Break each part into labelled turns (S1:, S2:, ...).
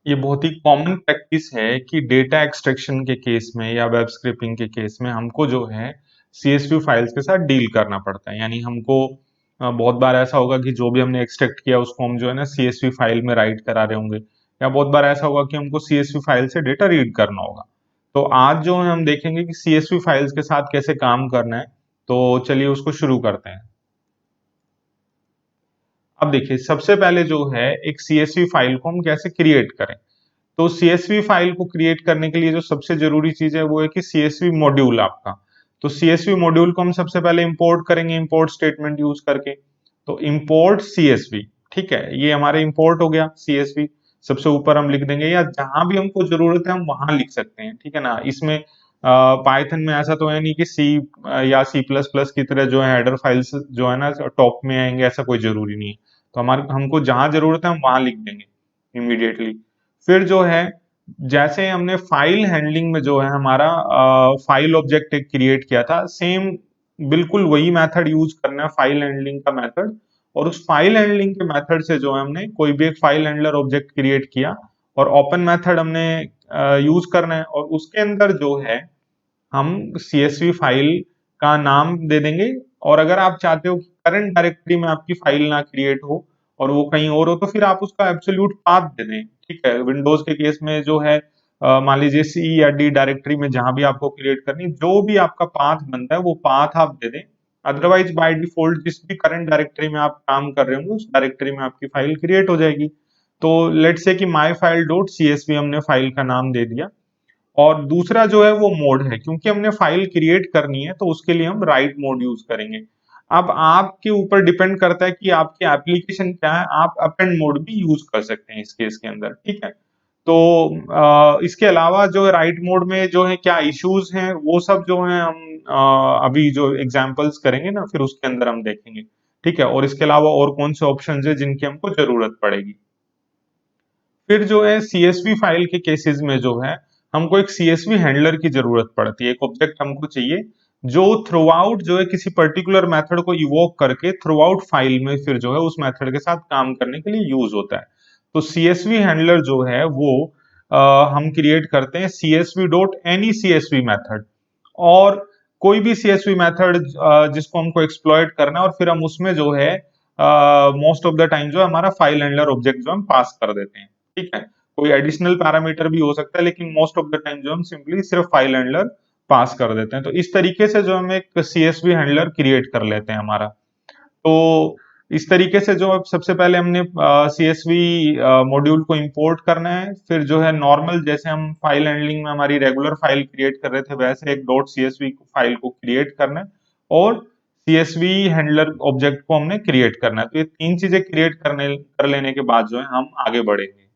S1: ये बहुत ही common practice है कि डेटा एक्सट्रैक्शन के केस में या वेब स्क्रैपिंग के केस में हमको जो है सीएसवी फाइल्स के साथ डील करना पड़ता है। यानी हमको बहुत बार ऐसा होगा कि जो भी हमने एक्सट्रैक्ट किया उसको हम जो है ना सीएसवी फाइल में राइट करा रहे होंगे, या बहुत बार ऐसा होगा कि हमको सीएसवी फाइल से डेटा रीड करना होगा। तो आज जो है हम देखेंगे कि सीएसवी फाइल्स के साथ कैसे काम करना है। तो चलिए उसको शुरू करते हैं। अब देखिए, सबसे पहले जो है एक सीएसवी फाइल को हम कैसे क्रिएट करें। तो सीएसवी फाइल को क्रिएट करने के लिए जो सबसे जरूरी चीज है वो है कि सीएसवी मॉड्यूल आपका। तो सीएसवी मॉड्यूल को हम सबसे पहले इंपोर्ट करेंगे, इंपोर्ट स्टेटमेंट यूज करके। तो इंपोर्ट सीएसवी, ठीक है, ये हमारे इंपोर्ट हो गया सीएसवी। सबसे ऊपर हम लिख देंगे, या जहां भी हमको जरूरत है हम वहां लिख सकते हैं, ठीक है ना। इसमें पाइथन में ऐसा तो है नहीं कि सी या सी प्लस प्लस की तरह जो है हेडर फाइल्स जो है ना टॉप में आएंगे, ऐसा कोई जरूरी नहीं है। तो हमारे हमको जहां जरूरत है हम वहां लिख देंगे इमीडिएटली। फिर जो है, जैसे हमने फाइल हैंडलिंग में जो है हमारा फाइल ऑब्जेक्ट एक क्रिएट किया था, सेम बिल्कुल वही मेथड यूज करना है, फाइल हैंडलिंग का मेथड। और उस फाइल हैंडलिंग के मेथड से जो है हमने कोई भी एक फाइल हैंडलर ऑब्जेक्ट क्रिएट किया, और ओपन मेथड हमने यूज करना है, और उसके अंदर जो है हम सीएसवी फाइल का नाम दे देंगे। और अगर आप चाहते हो कि करंट डायरेक्टरी में आपकी फाइल ना क्रिएट हो और वो कहीं और हो, तो फिर आप उसका एब्सोल्यूट पाथ दे दें, ठीक है। विंडोज के केस में जो है मान लीजिए सी या डी डायरेक्टरी में जहां भी आपको क्रिएट करनी, जो भी आपका पाथ बनता है वो पाथ आप दे दें। अदरवाइज बाय डिफॉल्ट जिस भी करंट डायरेक्टरी में आप काम कर रहे होंगे उस डायरेक्टरी में आपकी फाइल क्रिएट हो जाएगी। तो लेट्स से कि माई फाइल डॉट सीएसवी हमने फाइल का नाम दे दिया। और दूसरा जो है वो मोड है, क्योंकि हमने फाइल क्रिएट करनी है तो उसके लिए हम राइट मोड यूज करेंगे। अब आपके ऊपर डिपेंड करता है कि आपकी एप्लीकेशन क्या है, आप अपेंड मोड भी यूज कर सकते हैं इस केस के अंदर, ठीक है। तो इसके अलावा जो है राइट मोड में जो है क्या इश्यूज हैं वो सब जो है हम अभी जो एग्जांपल्स करेंगे ना फिर उसके अंदर हम देखेंगे, ठीक है। और इसके अलावा और कौन से ऑप्शंस है जिनकी हमको जरूरत पड़ेगी। फिर जो है सीएसवी फाइल के केसेस में जो है हमको एक सीएसवी हैंडलर की जरूरत पड़ती है। एक ऑब्जेक्ट हमको चाहिए जो थ्रू आउट जो है किसी पर्टिकुलर मेथड को इवोक करके थ्रू आउट फाइल में फिर जो है उस मेथड के साथ काम करने के लिए यूज होता है। तो सीएसवी हैंडलर जो है वो हम क्रिएट करते हैं CSV dot any CSV method, और कोई भी सीएसवी मेथड जिसको हमको एक्सप्लॉइट करना है, और फिर हम उसमें जो है मोस्ट ऑफ द टाइम जो है हमारा फाइल हैंडलर ऑब्जेक्ट जो हम पास कर देते हैं, ठीक है। कोई एडिशनल पैरामीटर भी हो सकता है, लेकिन मोस्ट ऑफ द टाइम जो हम सिंपली सिर्फ फाइल हैंडलर पास कर देते हैं। तो इस तरीके से जो हम एक सीएसवी हैंडलर क्रिएट कर लेते हैं हमारा। तो इस तरीके से जो अब सबसे पहले हमने सीएसवी मॉड्यूल को इंपोर्ट करना है, फिर जो है नॉर्मल जैसे हम फाइल हैंडलिंग में हमारी रेगुलर फाइल क्रिएट कर रहे थे वैसे एक डॉट सीएसवी फाइल को क्रिएट करना है, और सीएसवी हैंडलर ऑब्जेक्ट को हमने क्रिएट करना है। तो ये तीन चीजें क्रिएट करने कर लेने के बाद जो है हम आगे बढ़ेंगे।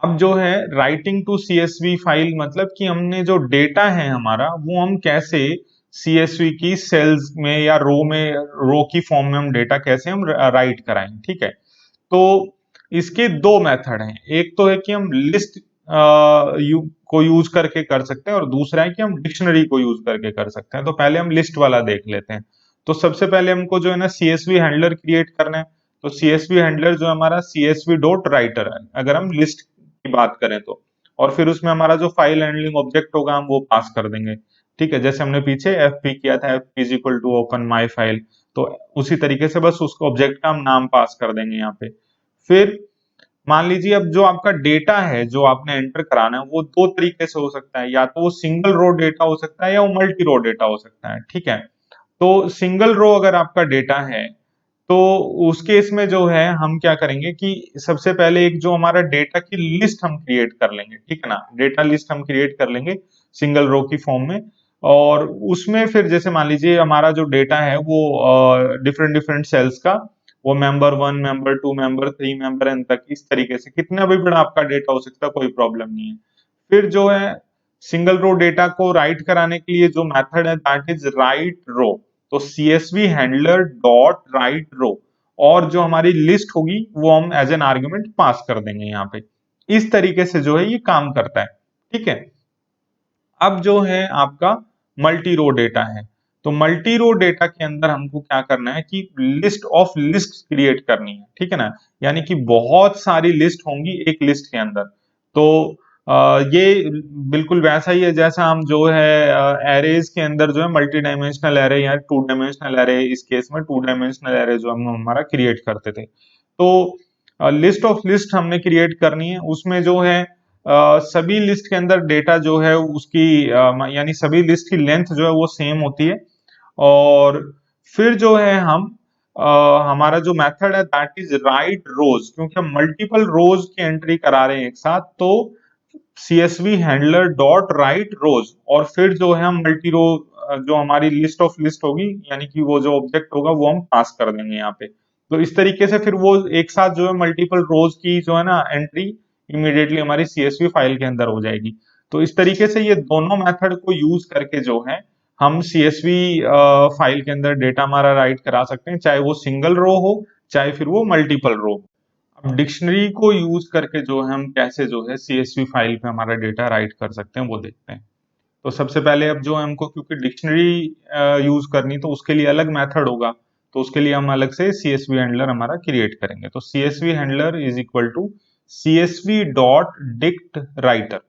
S1: अब जो है राइटिंग टू सीएसवी फाइल मतलब कि हमने जो डेटा है हमारा वो हम कैसे सीएसवी की सेल्स में या रो की फॉर्म में हम डेटा कैसे हम राइट कराएं, ठीक है। तो इसके दो मेथड हैं, एक तो है कि हम लिस्ट को यूज करके कर सकते हैं, और दूसरा है कि हम डिक्शनरी को यूज करके कर सकते हैं। तो पहले हम लिस्ट वाला देख लेते हैं। तो सबसे पहले हमको जो है ना सीएसवी हैंडलर क्रिएट करना है। तो सीएसवी हैंडलर जो हमारा सीएसवी डॉट राइटर है अगर हम लिस्ट की बात करें तो, और फिर उसमें हमारा जो फाइल हैंडलिंग ऑब्जेक्ट होगा हम वो पास कर देंगे, ठीक है। जैसे हमने पीछे एफपी किया था, F is equal to open my file, तो उसी तरीके से बस उसको ऑब्जेक्ट का हम नाम पास कर देंगे यहाँ पे। फिर मान लीजिए अब जो आपका डेटा है जो आपने एंटर कराना है वो दो तरीके से हो सकता है, या तो वो सिंगल रो डेटा हो सकता है या वो मल्टी रो डेटा हो सकता है, ठीक है। तो सिंगल रो अगर आपका डेटा है तो उस केस में जो है हम क्या करेंगे कि सबसे पहले एक जो हमारा डेटा की लिस्ट हम क्रिएट कर लेंगे, ठीक है ना। डेटा लिस्ट हम क्रिएट कर लेंगे सिंगल रो की फॉर्म में, और उसमें फिर जैसे मान लीजिए हमारा जो डेटा है वो डिफरेंट डिफरेंट सेल्स का, वो member one, member two, member three, member N तक, इस तरीके से कितना भी बड़ा आपका डेटा हो सकता है, कोई प्रॉब्लम नहीं है। फिर जो है सिंगल रो डेटा को राइट कराने के लिए जो मेथड है दैट इज राइट रो। तो सीएसवी हैंडलर डॉट राइट रो, और जो हमारी लिस्ट होगी वो हम एज एन आर्ग्यूमेंट पास कर देंगे यहाँ पे। इस तरीके से जो है ये काम करता है, ठीक है। अब जो है आपका मल्टी रो डेटा है, तो मल्टी रो डेटा के अंदर हमको क्या करना है कि लिस्ट ऑफ लिस्ट क्रिएट करनी है, ठीक है ना, यानी कि बहुत सारी लिस्ट होंगी एक लिस्ट के अंदर। तो ये बिल्कुल वैसा ही है जैसा हम जो है एरेज के अंदर जो है मल्टी डायमेंशनल एरे या टू डायमेंशनल एरे, इस केस में टू डायमेंशनल एरे जो हम हमारा क्रिएट करते थे। तो लिस्ट ऑफ लिस्ट हमने क्रिएट करनी है, उसमें जो है सभी लिस्ट के अंदर डेटा जो है उसकी यानी सभी लिस्ट की लेंथ जो है वो सेम होती है। और फिर जो है हम हमारा जो मेथड है दैट इज राइट रोज, क्योंकि हम मल्टीपल रोज की एंट्री करा रहे हैं एक साथ, तो CSV हैंडलर डॉट राइट रोज, और फिर जो है हम मल्टी रो जो हमारी लिस्ट ऑफ लिस्ट होगी यानी कि वो जो ऑब्जेक्ट होगा वो हम पास कर देंगे यहाँ पे। तो इस तरीके से फिर वो एक साथ जो है मल्टीपल रोज की जो है ना एंट्री इमीडिएटली हमारी CSV फाइल के अंदर हो जाएगी। तो इस तरीके से ये दोनों मेथड को यूज करके जो है हम CSV फाइल के अंदर डेटा हमारा राइट करा सकते हैं, चाहे वो सिंगल रो हो चाहे फिर वो मल्टीपल रो। अब डिक्शनरी को यूज करके जो है हम कैसे जो है CSV फाइल पे हमारा डेटा राइट कर सकते हैं वो देखते हैं। तो सबसे पहले अब जो हमको क्योंकि डिक्शनरी यूज करनी तो उसके लिए अलग मेथड होगा, तो उसके लिए हम अलग से CSV हैंडलर हमारा क्रिएट करेंगे। तो CSV handler is equal to CSV dot dict writer.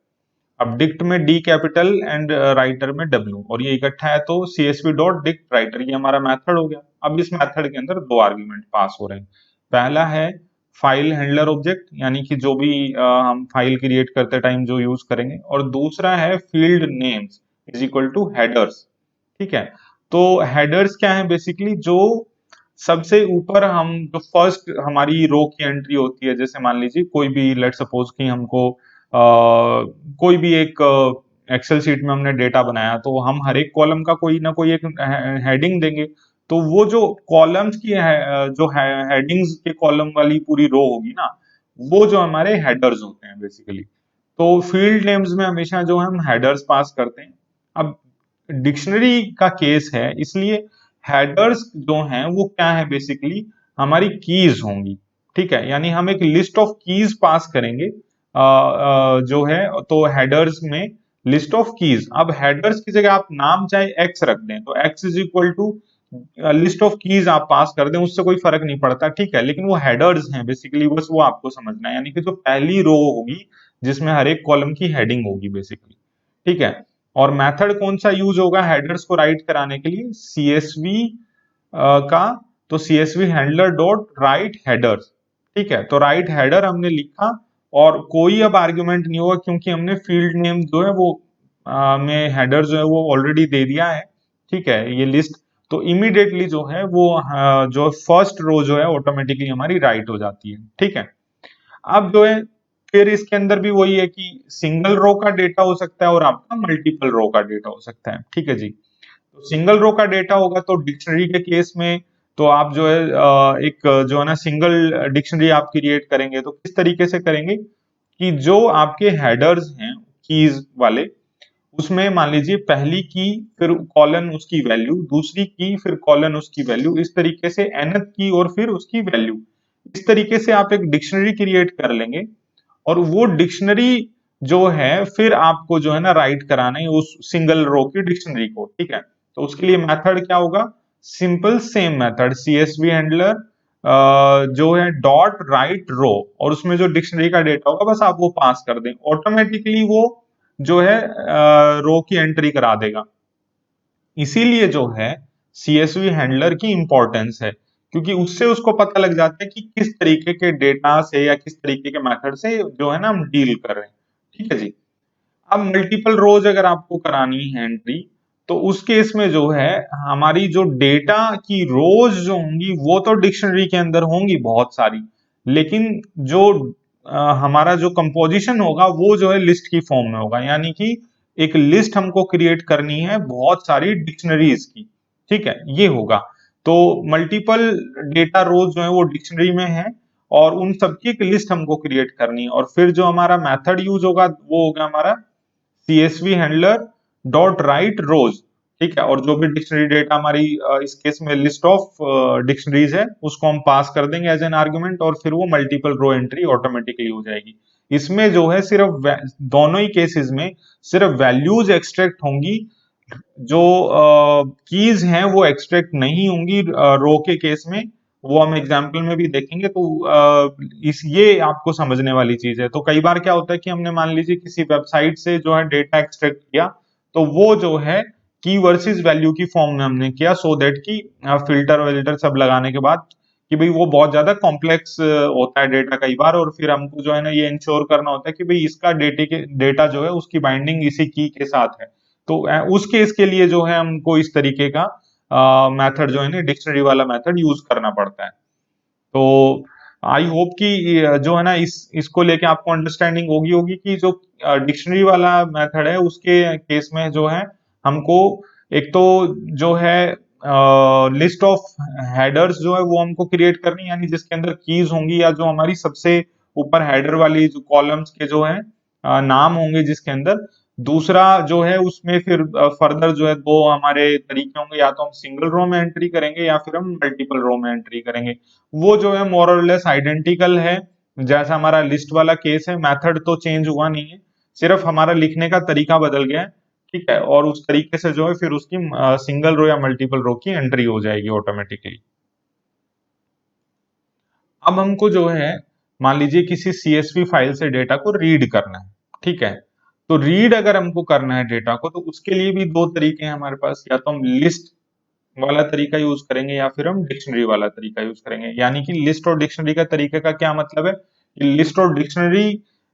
S1: अब डिक्ट में डी कैपिटल एंड राइटर में डब्ल्यू, और ये इकट्ठा है तो CSV डॉट डिक्ट राइटर, ये हमारा मेथड हो गया। अब इस मेथड के अंदर दो आर्ग्यूमेंट पास हो रहे हैं। पहला है फाइल हैंडलर ऑब्जेक्ट, यानी कि जो भी हम फाइल क्रिएट करते टाइम जो यूज करेंगे, और दूसरा है field names is equal to headers. ठीक है, तो हेडर्स क्या है, बेसिकली जो सबसे ऊपर हम जो फर्स्ट हमारी रो की एंट्री होती है, जैसे मान लीजिए कोई भी लेट सपोज कि हमको कोई भी एक एक्सेल शीट में हमने डेटा बनाया, तो हम हर एक कॉलम का कोई ना कोई एक हेडिंग देंगे। तो वो जो कॉलम्स की जो हेडिंग्स के कॉलम वाली पूरी रो होगी ना, वो जो हमारे हेडर्स होते हैं बेसिकली। तो फील्ड नेम्स में हमेशा जो हम हेडर्स पास करते हैं। अब डिक्शनरी का केस है, इसलिए हेडर्स जो हैं वो क्या है, बेसिकली हमारी कीज होंगी। ठीक है, यानी हम एक लिस्ट ऑफ कीज पास करेंगे जो है, तो हेडर्स में लिस्ट ऑफ कीज। अब हेडर्स की जगह आप नाम चाहे एक्स रख दें, तो X is equal to list of keys आप पास कर दें, उससे कोई फर्क नहीं पड़ता, ठीक है, लेकिन वो हेडर्स हैं बेसिकली, बस वो आपको समझना है, यानी कि जो पहली रो होगी जिसमें हर एक कॉलम की हेडिंग होगी बेसिकली। ठीक है, और मेथड कौन सा यूज होगा हेडर्स को राइट कराने के लिए, CSV का, तो CSV handler dot right headers. ठीक है, तो राइट हेडर हमने लिखा, और कोई अब आर्ग्यूमेंट नहीं होगा क्योंकि हमने फील्ड नेम जो है वो में हेडर जो है वो ऑलरेडी दे दिया है। ठीक है, ये लिस्ट, तो इमीडिएटली जो है वो जो फर्स्ट रो जो है ऑटोमेटिकली हमारी राइट हो जाती है। ठीक है, अब जो है फिर इसके अंदर भी वही है कि सिंगल रो का डेटा हो सकता है और आपका मल्टीपल रो का डेटा हो सकता है। ठीक है जी, तो सिंगल रो का डेटा होगा तो डिक्शनरी के केस में तो आप जो है एक जो है ना सिंगल डिक्शनरी आप क्रिएट करेंगे, तो किस तरीके से करेंगे कि जो आपके हेडर्स हैं कीज वाले, उसमें मान लीजिए पहली की फिर कॉलन उसकी वैल्यू, दूसरी की फिर कॉलन उसकी वैल्यू, इस तरीके से nth की और फिर उसकी वैल्यू, इस तरीके से आप एक डिक्शनरी क्रिएट कर लेंगे। और वो डिक्शनरी जो है फिर आपको जो है ना राइट कराना है उस सिंगल रो की डिक्शनरी को। ठीक है, तो उसके लिए मेथड क्या होगा, simple same method CSV handler जो है डॉट राइट रो, और उसमें जो डिक्शनरी का डेटा होगा बस आप वो पास कर दें, ऑटोमेटिकली वो जो है रो की एंट्री करा देगा। इसीलिए जो है CSV हैंडलर की इंपॉर्टेंस है, क्योंकि उससे उसको पता लग जाता है कि किस तरीके के डेटा से या किस तरीके के मेथड से जो है ना हम डील कर रहे हैं। ठीक है जी, अब मल्टीपल रोज अगर आपको करानी है एंट्री, तो उस केस में जो है हमारी जो डेटा की रोज जो होंगी वो तो डिक्शनरी के अंदर होंगी बहुत सारी, लेकिन जो हमारा जो कंपोजिशन होगा वो जो है लिस्ट की फॉर्म में होगा, यानी कि एक लिस्ट हमको क्रिएट करनी है बहुत सारी डिक्शनरीज की। ठीक है, ये होगा, तो मल्टीपल डेटा रोज जो है वो डिक्शनरी में है, और उन सबकी एक लिस्ट हमको क्रिएट करनी है, और फिर जो हमारा मेथड यूज होगा वो होगा हमारा CSV हैंडलर डॉट राइट रोज। ठीक है, और जो भी डिक्शनरी डेटा हमारी इस केस में लिस्ट ऑफ डिक्शनरीज है उसको हम पास कर देंगे एज एन आर्गुमेंट, और फिर वो मल्टीपल रो एंट्री ऑटोमेटिकली हो जाएगी। इसमें जो है सिर्फ दोनों ही केसेस में सिर्फ वैल्यूज एक्सट्रैक्ट होंगी जो कीज हैं वो एक्सट्रैक्ट नहीं होंगी रो के केस में। वो हम एग्जाम्पल में भी देखेंगे। तो इस ये आपको समझने वाली चीज है। तो कई बार क्या होता है कि हमने मान लीजिए किसी वेबसाइट से जो है डेटा एक्सट्रैक्ट किया, तो वो जो है की वर्सेस वैल्यू की फॉर्म में हमने किया, सो दैट की फिल्टर विल्टर सब लगाने के बाद कि भाई वो बहुत ज्यादा कॉम्प्लेक्स होता है डेटा कई बार, और फिर हमको जो है ना ये इंश्योर करना होता है कि भाई इसका डेटा जो है उसकी बाइंडिंग इसी की के साथ है। तो उस केस के लिए जो है हमको इस तरीके का मेथड जो है ना डिक्शनरी वाला मेथड यूज करना पड़ता है। तो आई होप कि जो है ना इसको लेके आपको अंडरस्टैंडिंग होगी होगी कि जो डिक्शनरी वाला मेथड है उसके केस में जो है हमको एक तो जो है लिस्ट ऑफ हेडर्स जो है वो हमको क्रिएट करनी, यानी जिसके अंदर कीज होंगी, या जो हमारी सबसे ऊपर हेडर वाली जो कॉलम्स के जो है नाम होंगे जिसके अंदर। दूसरा जो है उसमें फिर फर्दर जो है दो हमारे तरीके होंगे, या तो हम सिंगल रो में एंट्री करेंगे या फिर हम मल्टीपल रो में एंट्री करेंगे। वो जो है मोर और लेस आइडेंटिकल है जैसा हमारा लिस्ट वाला केस है। मेथड तो चेंज हुआ नहीं है, सिर्फ हमारा लिखने का तरीका बदल गया है। ठीक है, और उस तरीके से जो है फिर उसकी सिंगल रो या मल्टीपल रो की एंट्री हो जाएगी ऑटोमेटिकली। अब हमको जो है मान लीजिए किसी सीएसवी फाइल से डेटा को रीड करना है। ठीक है, तो रीड अगर हमको करना है डेटा को, तो उसके लिए भी दो तरीके हैं हमारे पास। या तो हम लिस्ट वाला तरीका यूज करेंगे या फिर हम डिक्शनरी वाला तरीका यूज करेंगे। यानी कि लिस्ट और डिक्शनरी का तरीके का क्या मतलब है कि लिस्ट और डिक्शनरी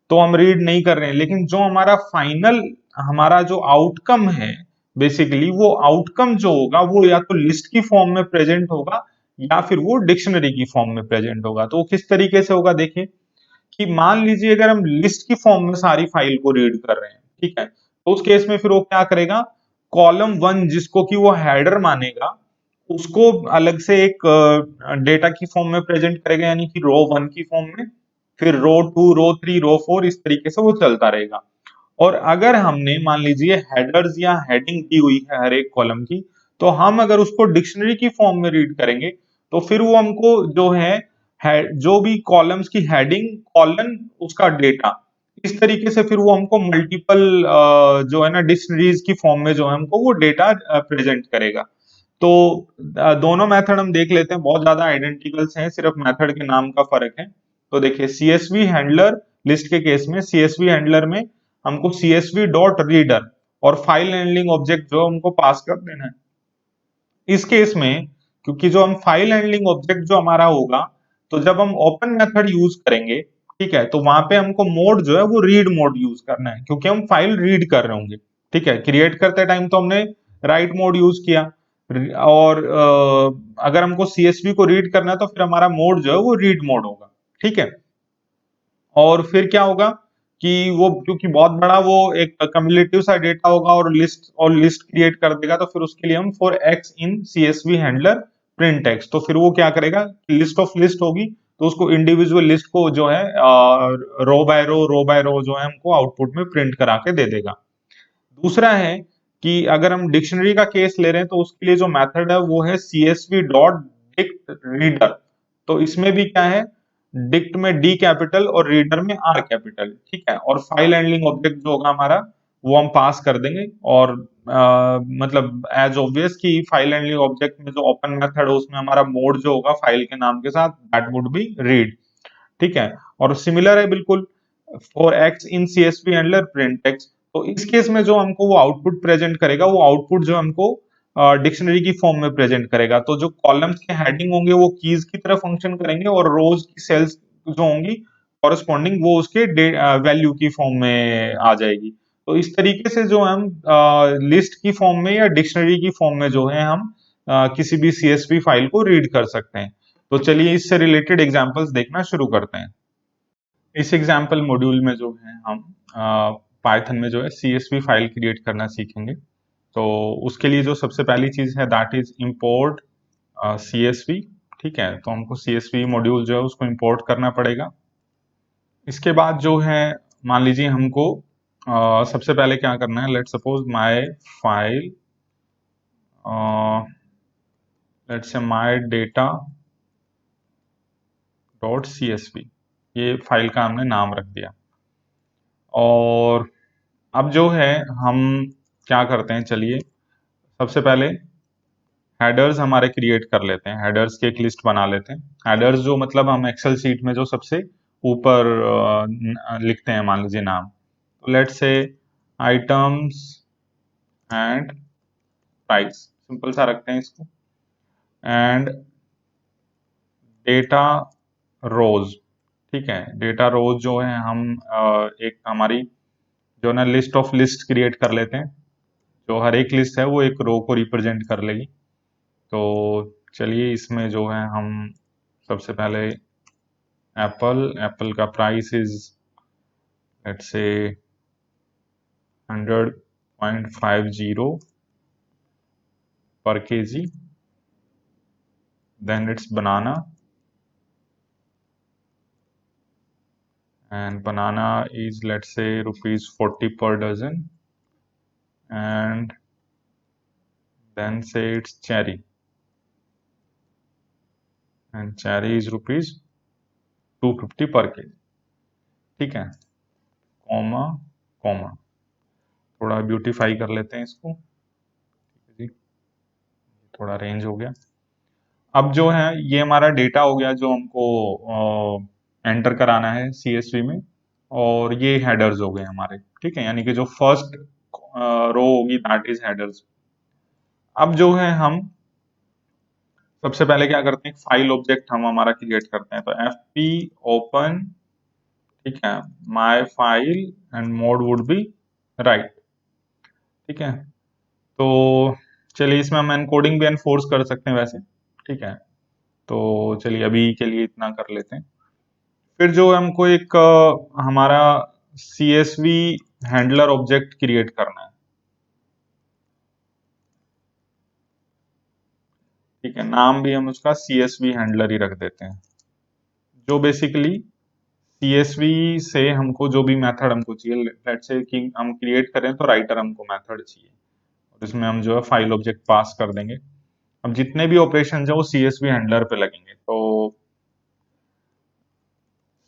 S1: तो हम रीड नहीं कर रहे हैं, लेकिन जो हमारा फाइनल हमारा जो आउटकम है, बेसिकली वो आउटकम जो होगा वो या तो लिस्ट की फॉर्म में प्रेजेंट होगा या फिर वो डिक्शनरी की फॉर्म में प्रेजेंट होगा। तो वो किस तरीके से होगा, देखिए कि मान लीजिए अगर हम लिस्ट की फॉर्म में सारी फाइल को रीड कर रहे हैं, ठीक है, तो उस केस में फिर वो क्या करेगा, कॉलम वन जिसको कि वो हेडर मानेगा उसको अलग से एक डेटा की फॉर्म में प्रेजेंट करेगा, यानी कि रो वन की फॉर्म में, फिर row two, row three, row four, इस तरीके से वो चलता रहेगा। और अगर हमने मान लीजिए हेडर्स या हेडिंग दी हुई है हर एक कॉलम की, तो हम अगर उसको डिक्शनरी की फॉर्म में रीड करेंगे, तो फिर वो हमको जो है जो भी कॉलम्स की हेडिंग कॉलन उसका डेटा, इस तरीके से फिर वो हमको मल्टीपल जो है ना डिक्शनरीज की फॉर्म में जो है हमको वो डेटा प्रेजेंट करेगा। तो दोनों मेथड हम देख लेते हैं, बहुत ज्यादा आइडेंटिकल्स हैं, सिर्फ मेथड के नाम का फर्क है। तो देखिए सीएसवी हैंडलर, लिस्ट के केस में सीएसवी हैंडलर में हमको सीएसवी डॉट रीडर और फाइल हैंडलिंग ऑब्जेक्ट जो हमको पास कर देना है। इस केस में क्योंकि जो हम फाइल हैंडलिंग ऑब्जेक्ट जो हमारा होगा, तो जब हम ओपन मेथड यूज करेंगे, ठीक है, तो वहां पे हमको मोड जो है वो रीड मोड यूज करना है, क्योंकि हम फाइल रीड कर रहे होंगे। ठीक है, क्रिएट करते टाइम तो हमने राइट मोड यूज किया, और अगर हमको सीएसवी को रीड करना है तो फिर हमारा मोड जो है वो रीड मोड होगा। ठीक है, और फिर क्या होगा कि वो क्योंकि बहुत बड़ा वो एक कम्युलेटिव सा डेटा होगा और लिस्ट क्रिएट कर देगा, तो फिर उसके लिए हम for x in CSV handler print x, तो फिर वो क्या करेगा, लिस्ट ऑफ लिस्ट होगी तो उसको इंडिविजुअल लिस्ट को जो है रो बाय रो जो है हमको आउटपुट में प्रिंट करा के दे देगा। दूसरा है कि अगर हम डिक्शनरी का केस ले रहे हैं, तो उसके लिए जो मेथड है वो है सीएसवी डॉट डिक्ट रीडर। तो इसमें भी क्या है, डिक्ट में डी कैपिटल और रीडर में आर कैपिटल। ठीक है, और फाइल हैंडलिंग ऑब्जेक्ट जो होगा हमारा वो हम पास कर देंगे, और मतलब एज ऑब्वियस कि फाइल हैंडलिंग ऑब्जेक्ट में जो ओपन मेथड है उसमें हमारा मोड जो होगा फाइल के नाम के साथ, दैट वुड बी रीड। ठीक है, और सिमिलर है बिल्कुल for x in CSV handler print x. तो इस केस में जो हमको वो आउटपुट प्रेजेंट करेगा, वो आउटपुट जो हमको डिक्शनरी की फॉर्म में प्रेजेंट करेगा। तो जो कॉलम्स के हेडिंग होंगे वो कीज की तरह फंक्शन करेंगे, और रोज की सेल्स जो होंगी कॉरेस्पॉन्डिंग वो उसके वैल्यू की फॉर्म में आ जाएगी। तो इस तरीके से जो हम लिस्ट की फॉर्म में या डिक्शनरी की फॉर्म में जो है हम किसी भी सीएसवी फाइल को रीड कर सकते हैं। तो चलिए इससे रिलेटेड एग्जांपल्स देखना शुरू करते हैं। इस एग्जाम्पल मॉड्यूल में जो है हम पाइथन में जो है सीएसवी फाइल क्रिएट करना सीखेंगे। तो उसके लिए जो सबसे पहली चीज है दैट इज इंपोर्ट सीएसवी। ठीक है, तो हमको सीएसवी मॉड्यूल जो है उसको इंपोर्ट करना पड़ेगा। इसके बाद जो है मान लीजिए हमको सबसे पहले क्या करना है, let suppose my file, let say my data dot CSV, ये फाइल का हमने नाम रख दिया। और अब जो है हम क्या करते हैं, चलिए सबसे पहले हेडर्स हमारे क्रिएट कर लेते हैं, हेडर्स की एक लिस्ट बना लेते हैं। हेडर्स जो मतलब हम एक्सेल सीट में जो सबसे ऊपर लिखते हैं, मान लीजिए नाम, तो let's say items and price, simple सा रखते हैं इसको। एंड डेटा रोज, ठीक है, डेटा रोज जो है हम एक हमारी जो ना लिस्ट ऑफ लिस्ट क्रिएट कर लेते हैं, जो हर एक लिस्ट है वो एक रो को रिप्रेजेंट कर लेगी। तो चलिए इसमें जो है हम सबसे पहले एप्पल, एप्पल का प्राइस इज लेट्स से 100.50 पर KG, then it's banana, and banana is let's say rupees 40 per dozen, and then say it's cherry, and cherry is rupees 250 per kg, ठीक है, कॉमा कॉमा, थोड़ा beautify कर लेते हैं इसको, जी, थोड़ा रेंज हो गया। अब जो है ये हमारा डेटा हो गया जो हमको एंटर कराना है सीएसवी में, और ये हेडर्स हो गए हमारे, ठीक है, यानी कि जो फर्स्ट रो होगी दैट इज हेडर्स। अब जो है हम सबसे पहले क्या करते हैं, फाइल ऑब्जेक्ट हम हमारा क्रिएट करते हैं, तो एफ पी ओपन, ठीक है, my file and mode would be right, ठीक है। तो चलिए इसमें हम एनकोडिंग भी एनफोर्स कर सकते हैं वैसे, ठीक है, तो चलिए अभी के लिए इतना कर लेते हैं। फिर जो हमको एक हमारा CSV हैंडलर ऑब्जेक्ट क्रिएट करना है, ठीक है, नाम भी हम उसका CSV हैंडलर ही रख देते हैं, जो बेसिकली CSV से हमको जो भी मेथड हमको चाहिए, लेट्स से कि हम क्रिएट करें तो राइटर हमको मेथड चाहिए, और इसमें हम जो है फाइल ऑब्जेक्ट पास कर देंगे। अब जितने भी ऑपरेशन है वो CSV हैंडलर पे लगेंगे, तो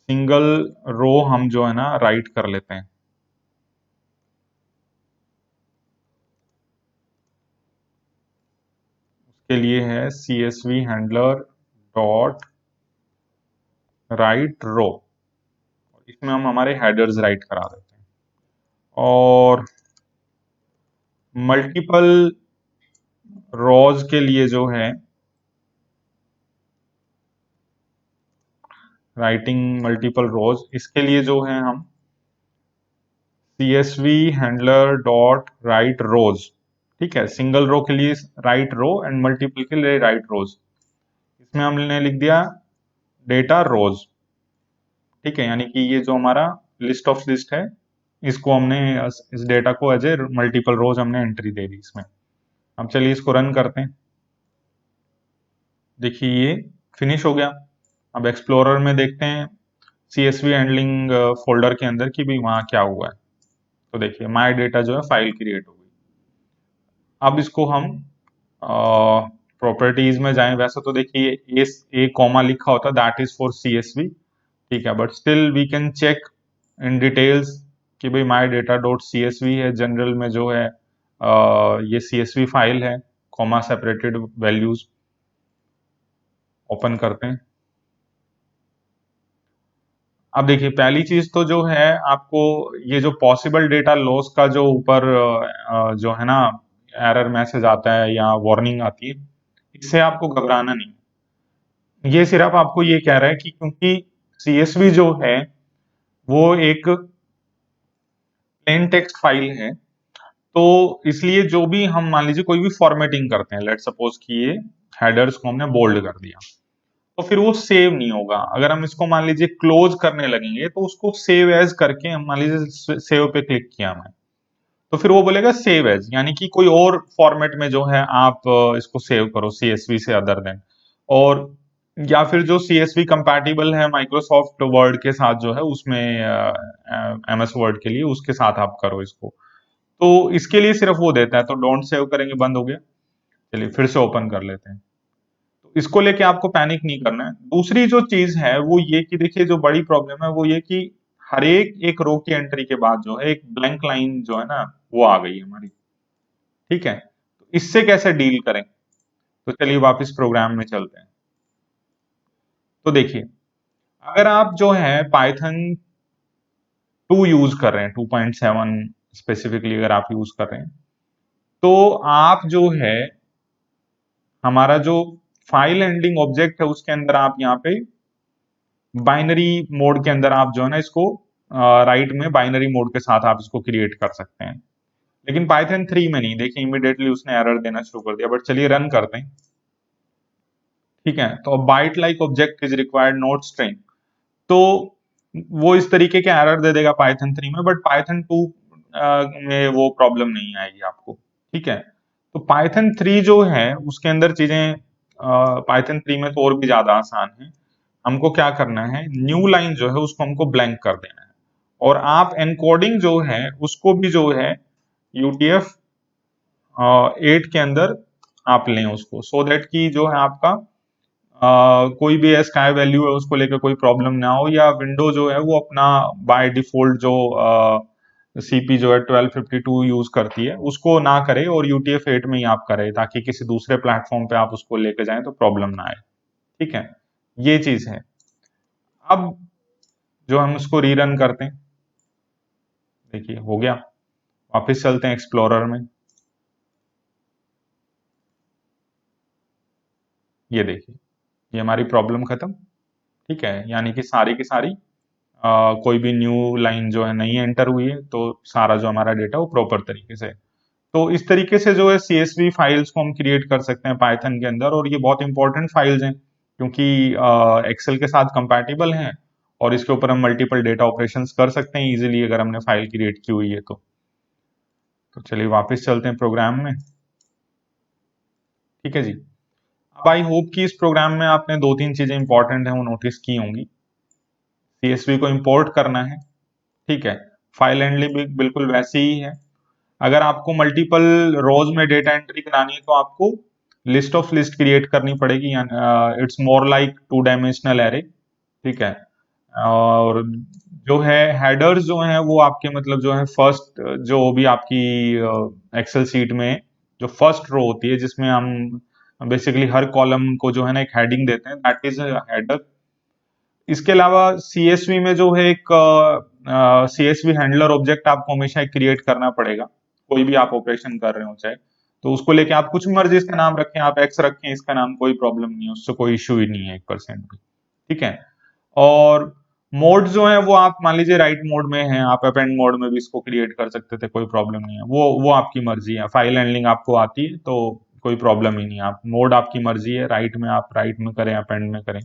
S1: सिंगल रो हम जो है ना राइट कर लेते हैं, उसके लिए है CSV हैंडलर डॉट राइट रो, इसमें हम हमारे हेडर्स राइट करा देते हैं। और मल्टीपल रोज के लिए जो है राइटिंग मल्टीपल रोज, इसके लिए जो है हम CSV हैंडलर डॉट राइट रोज, ठीक है, सिंगल रो के लिए राइट रो एंड मल्टीपल के लिए राइट रोज, इसमें हमने लिख दिया डेटा रोज, ठीक है, यानी कि ये जो हमारा लिस्ट ऑफ लिस्ट है, इसको हमने इस डेटा को एज ए मल्टीपल रोज हमने एंट्री दे दी इसमें। अब चलिए इसको रन करते हैं, देखिए ये फिनिश हो गया। अब एक्सप्लोरर में देखते हैं CSV हैंडलिंग फोल्डर के अंदर कि भाई वहां क्या हुआ है, तो देखिए माय डेटा जो है फाइल क्रिएट हो गई। अब इसको हम प्रॉपर्टीज में जाएं, वैसे तो देखिए ए कॉमा लिखा होता है दैट इज फॉर CSV, ठीक है, but still we can check in details कि भाई माय डेटा डॉट CSV है, जनरल में जो है ये CSV फाइल है, कॉमा सेपरेटेड वैल्यूज, ओपन करते हैं। अब देखिए पहली चीज तो जो है आपको ये जो पॉसिबल डेटा लॉस का जो ऊपर जो है ना एरर मैसेज आता है या वार्निंग आती है, इससे आपको घबराना नहीं, ये सिर्फ आपको ये कह रहा है कि क्योंकि CSV जो है वो एक प्लेन टेक्स्ट फाइल है, तो इसलिए जो भी हम मान लीजिए कोई भी फॉर्मेटिंग करते हैं, लेट सपोज कि ये हेडर्स को हमने बोल्ड कर दिया, तो फिर वो सेव नहीं होगा। अगर हम इसको मान लीजिए क्लोज करने लगेंगे तो उसको सेव एज करके हम मान लीजिए सेव पे क्लिक किया मैं, तो फिर वो बोलेगा सेव एज, यानी कि कोई और फॉर्मेट में जो है आप इसको सेव करो CSV से अदर देन, और या फिर जो CSV कंपैटिबल है माइक्रोसॉफ्ट वर्ड के साथ जो है उसमें MS वर्ड के लिए उसके साथ आप करो इसको, तो इसके लिए सिर्फ वो देता है, तो डोंट सेव करेंगे बंद हो गया। चलिए फिर से ओपन कर लेते हैं, तो इसको लेके आपको पैनिक नहीं करना है। दूसरी जो चीज है वो ये कि देखिए जो बड़ी प्रॉब्लम है वो ये कि हर एक रो की एंट्री के बाद जो है एक ब्लैंक लाइन जो है ना वो आ गई हमारी, ठीक है, तो इससे कैसे डील करें? तो चलिए वापस प्रोग्राम में चलते हैं। तो देखिए, अगर आप जो है पाइथन 2 यूज कर रहे हैं, 2.7 स्पेसिफिकली अगर आप यूज कर रहे हैं, तो आप जो है हमारा जो फाइल हैंडलिंग ऑब्जेक्ट है उसके अंदर आप यहाँ पे बाइनरी मोड के अंदर आप जो है ना इसको राइट में बाइनरी मोड के साथ आप इसको क्रिएट कर सकते हैं। लेकिन पाइथन 3 में नहीं। देखिए इमीडिएटली उसने एरर देना शुरू कर दिया, बट चलिए रन करते हैं। ठीक है, तो byte like object is required not string. तो वो इस तरीके के एरर दे देगा पाइथन 3 में, बट पाइथन 2 में वो प्रॉब्लम नहीं आएगी आपको। ठीक है, तो पाइथन 3 जो है उसके अंदर चीजें पाइथन 3 में तो और भी ज्यादा आसान है। हमको क्या करना है, न्यू लाइन जो है उसको हमको ब्लैंक कर देना है, और आप एनकोडिंग जो है उसको भी जो है यूटीएफ 8 के अंदर आप लें उसको, सो दैट कि जो है आपका कोई भी स्काई वैल्यू है उसको लेकर कोई प्रॉब्लम ना हो, या विंडो जो है वो अपना बाय डिफॉल्ट जो सीपी जो है 1252 यूज करती है उसको ना करे, और यूटीएफ 8 में ही आप करें, ताकि किसी दूसरे प्लेटफॉर्म पे आप उसको लेके जाएं तो प्रॉब्लम ना आए। ठीक है, ये चीज है। अब जो हम इसको रीरन करते हैं, देखिए हो गया। वापस चलते हैं एक्सप्लोरर में। ये देखिए, ये हमारी प्रॉब्लम खत्म। ठीक है, यानी कि सारी की सारी कोई भी न्यू लाइन जो है नहीं एंटर हुई है, तो सारा जो हमारा डेटा वो प्रॉपर तरीके से। तो इस तरीके से जो है सीएसवी फाइल्स को हम क्रिएट कर सकते हैं पाइथन के अंदर, और ये बहुत इंपॉर्टेंट फाइल्स हैं क्योंकि एक्सेल के साथ कंपैटिबल हैं, और इसके ऊपर हम मल्टीपल डेटा ऑपरेशंस कर सकते हैं इजीली अगर हमने फाइल क्रिएट की हुई है तो चलिए वापस चलते हैं प्रोग्राम में। ठीक है जी। अब आई होप कि इस प्रोग्राम में आपने दो तीन चीजें इंपॉर्टेंट हैं वो नोटिस की होंगी। सीएसवी को इंपोर्ट करना है। ठीक है, फाइल हैंडलिंग भी बिल्कुल वैसी ही है। अगर आपको मल्टीपल रोज में डेटा एंट्री करानी है तो आपको लिस्ट ऑफ लिस्ट क्रिएट करनी पड़ेगी, it's more like two dimensional array. ठीक है, और जो है हेडर्स जो हैं वो आपके मतलब जो है फर्स्ट जो भी आपकी एक्सेल सीट में जो फर्स्ट रो होती है जिसमें हम बेसिकली हर कॉलम को जो है ना एक हेडिंग देते हैं, दैट इज हेडर। इसके अलावा सीएसवी में जो है एक सीएसवी हैंडलर ऑब्जेक्ट आपको हमेशा क्रिएट करना पड़ेगा, कोई भी आप ऑपरेशन कर रहे हो चाहे, तो उसको लेके आप कुछ मर्जी इसका नाम रखें, आप एक्स रखें इसका नाम, कोई प्रॉब्लम नहीं है, उससे कोई इश्यू ही नहीं है 1% भी। ठीक है, और मोड जो है वो आप मान लीजिए राइट मोड में है, आप अपेंड मोड में भी इसको क्रिएट कर सकते थे, कोई प्रॉब्लम नहीं है, वो आपकी मर्जी है। फाइल हैंडलिंग आपको आती है तो कोई प्रॉब्लम ही नहीं है, आप मोड आपकी मर्जी है, राइट में आप राइट में करें अपेंड में करें।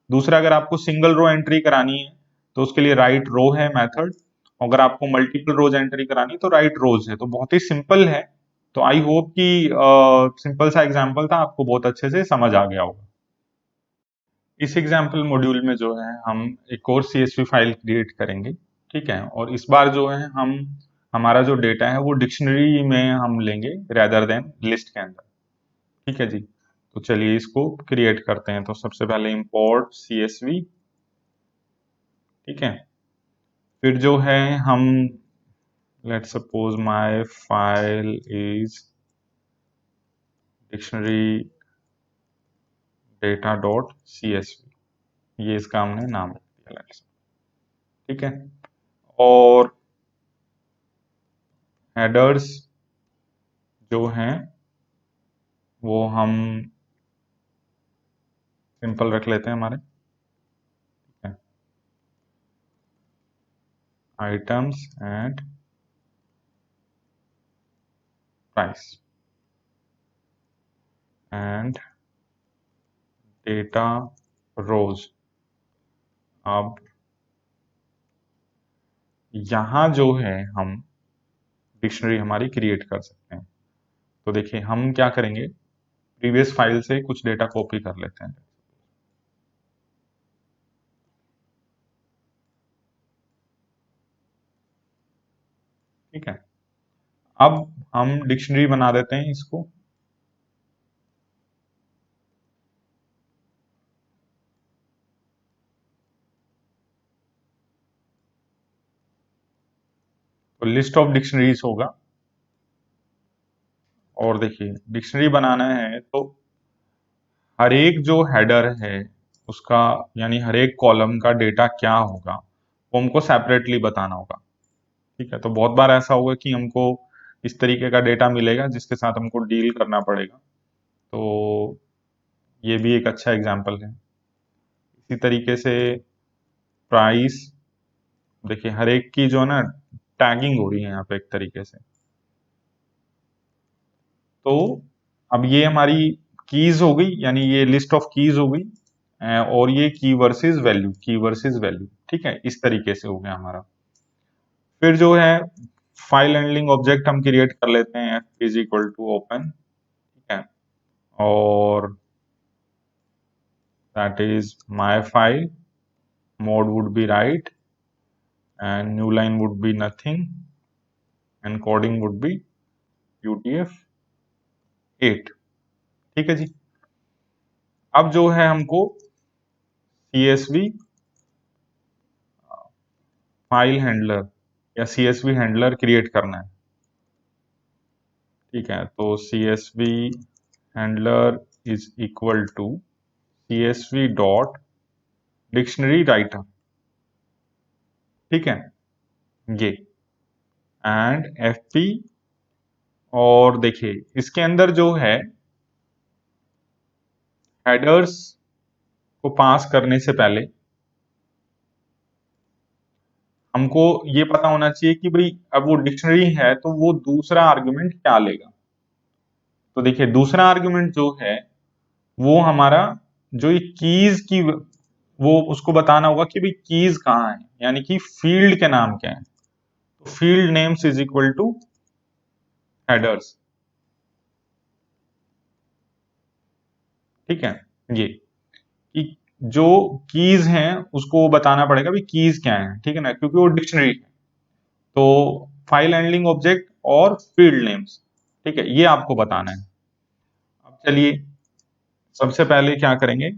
S1: दूसरा, अगर आपको सिंगल रो एंट्री करानी है तो उसके लिए राइट रो है मेथड, अगर आपको मल्टीपल रोज एंट्री करानी है तो राइट रोज है। तो बहुत ही सिंपल है। तो आई होप कि सिंपल सा एग्जांपल था, आपको बहुत अच्छे से समझ आ गया होगा। इस एग्जाम्पल मॉड्यूल में जो है हम एक और सीएसवी फाइल क्रिएट करेंगे। ठीक है, और इस बार जो है हम हमारा जो डेटा है वो डिक्शनरी में हम लेंगे रेदर देन लिस्ट के अंदर। ठीक है जी, तो चलिए इसको क्रिएट करते हैं। तो सबसे पहले इंपोर्ट सीएसवी। ठीक है, फिर जो है हम let suppose my file is dictionary data dot CSV, ये इसका हमने नाम रख दिया लेट्स। ठीक है, और हेडर्स जो हैं वो हम सिंपल रख लेते हैं हमारे। Items and price and data rows. अब यहां जो है हम डिक्शनरी हमारी क्रिएट कर सकते हैं। तो देखिए हम क्या करेंगे, प्रीवियस फाइल से कुछ डेटा कॉपी कर लेते हैं। ठीक है, अब हम डिक्शनरी बना देते हैं इसको। तो लिस्ट ऑफ डिक्शनरीज होगा, और देखिए डिक्शनरी बनाना है तो हर एक जो हेडर है उसका, यानी हर एक कॉलम का डेटा क्या होगा वो हमको सेपरेटली बताना होगा। ठीक है, तो बहुत बार ऐसा होगा कि हमको इस तरीके का डेटा मिलेगा जिसके साथ हमको डील करना पड़ेगा। तो ये भी एक अच्छा एग्जाम्पल है। इसी तरीके से प्राइस, देखिए हर एक की जो है ना टैगिंग हो रही है यहाँ पे एक तरीके से। तो अब ये हमारी कीज हो गई, यानी ये लिस्ट ऑफ कीज हो गई, और ये की वर्सेस वैल्यू, की वर्सेस वैल्यू। ठीक है, इस तरीके से हो गया हमारा। फिर जो है फाइल हैंडलिंग ऑब्जेक्ट हम क्रिएट कर लेते हैं, F is equal to open. ठीक है, और that is my file, mode would be write and new line would be nothing and coding would be UTF-8। ठीक है जी। अब जो है हमको CSV फाइल हैंडलर या CSV हैंडलर क्रिएट करना है। ठीक है, तो CSV handler is equal to CSV dot dictionary writer. ठीक है, ये एंड FP। और देखिए इसके अंदर जो है हेडर्स को पास करने से पहले हमको ये पता होना चाहिए कि भाई अब वो डिक्शनरी है तो वो दूसरा आर्गुमेंट क्या लेगा। तो देखिए दूसरा आर्गुमेंट जो है वो हमारा जो ये कीज की, वो उसको बताना होगा कि भाई कीज कहाँ है, यानी कि फील्ड के नाम क्या है। तो field names is equal to headers. ठीक है, ये कि जो कीज हैं उसको बताना पड़ेगा भाई कीज क्या है। ठीक है ना, क्योंकि वो डिक्शनरी है। तो फाइल हैंडलिंग ऑब्जेक्ट और फील्ड नेम्स, ठीक है, ये आपको बताना है। अब चलिए सबसे पहले क्या करेंगे,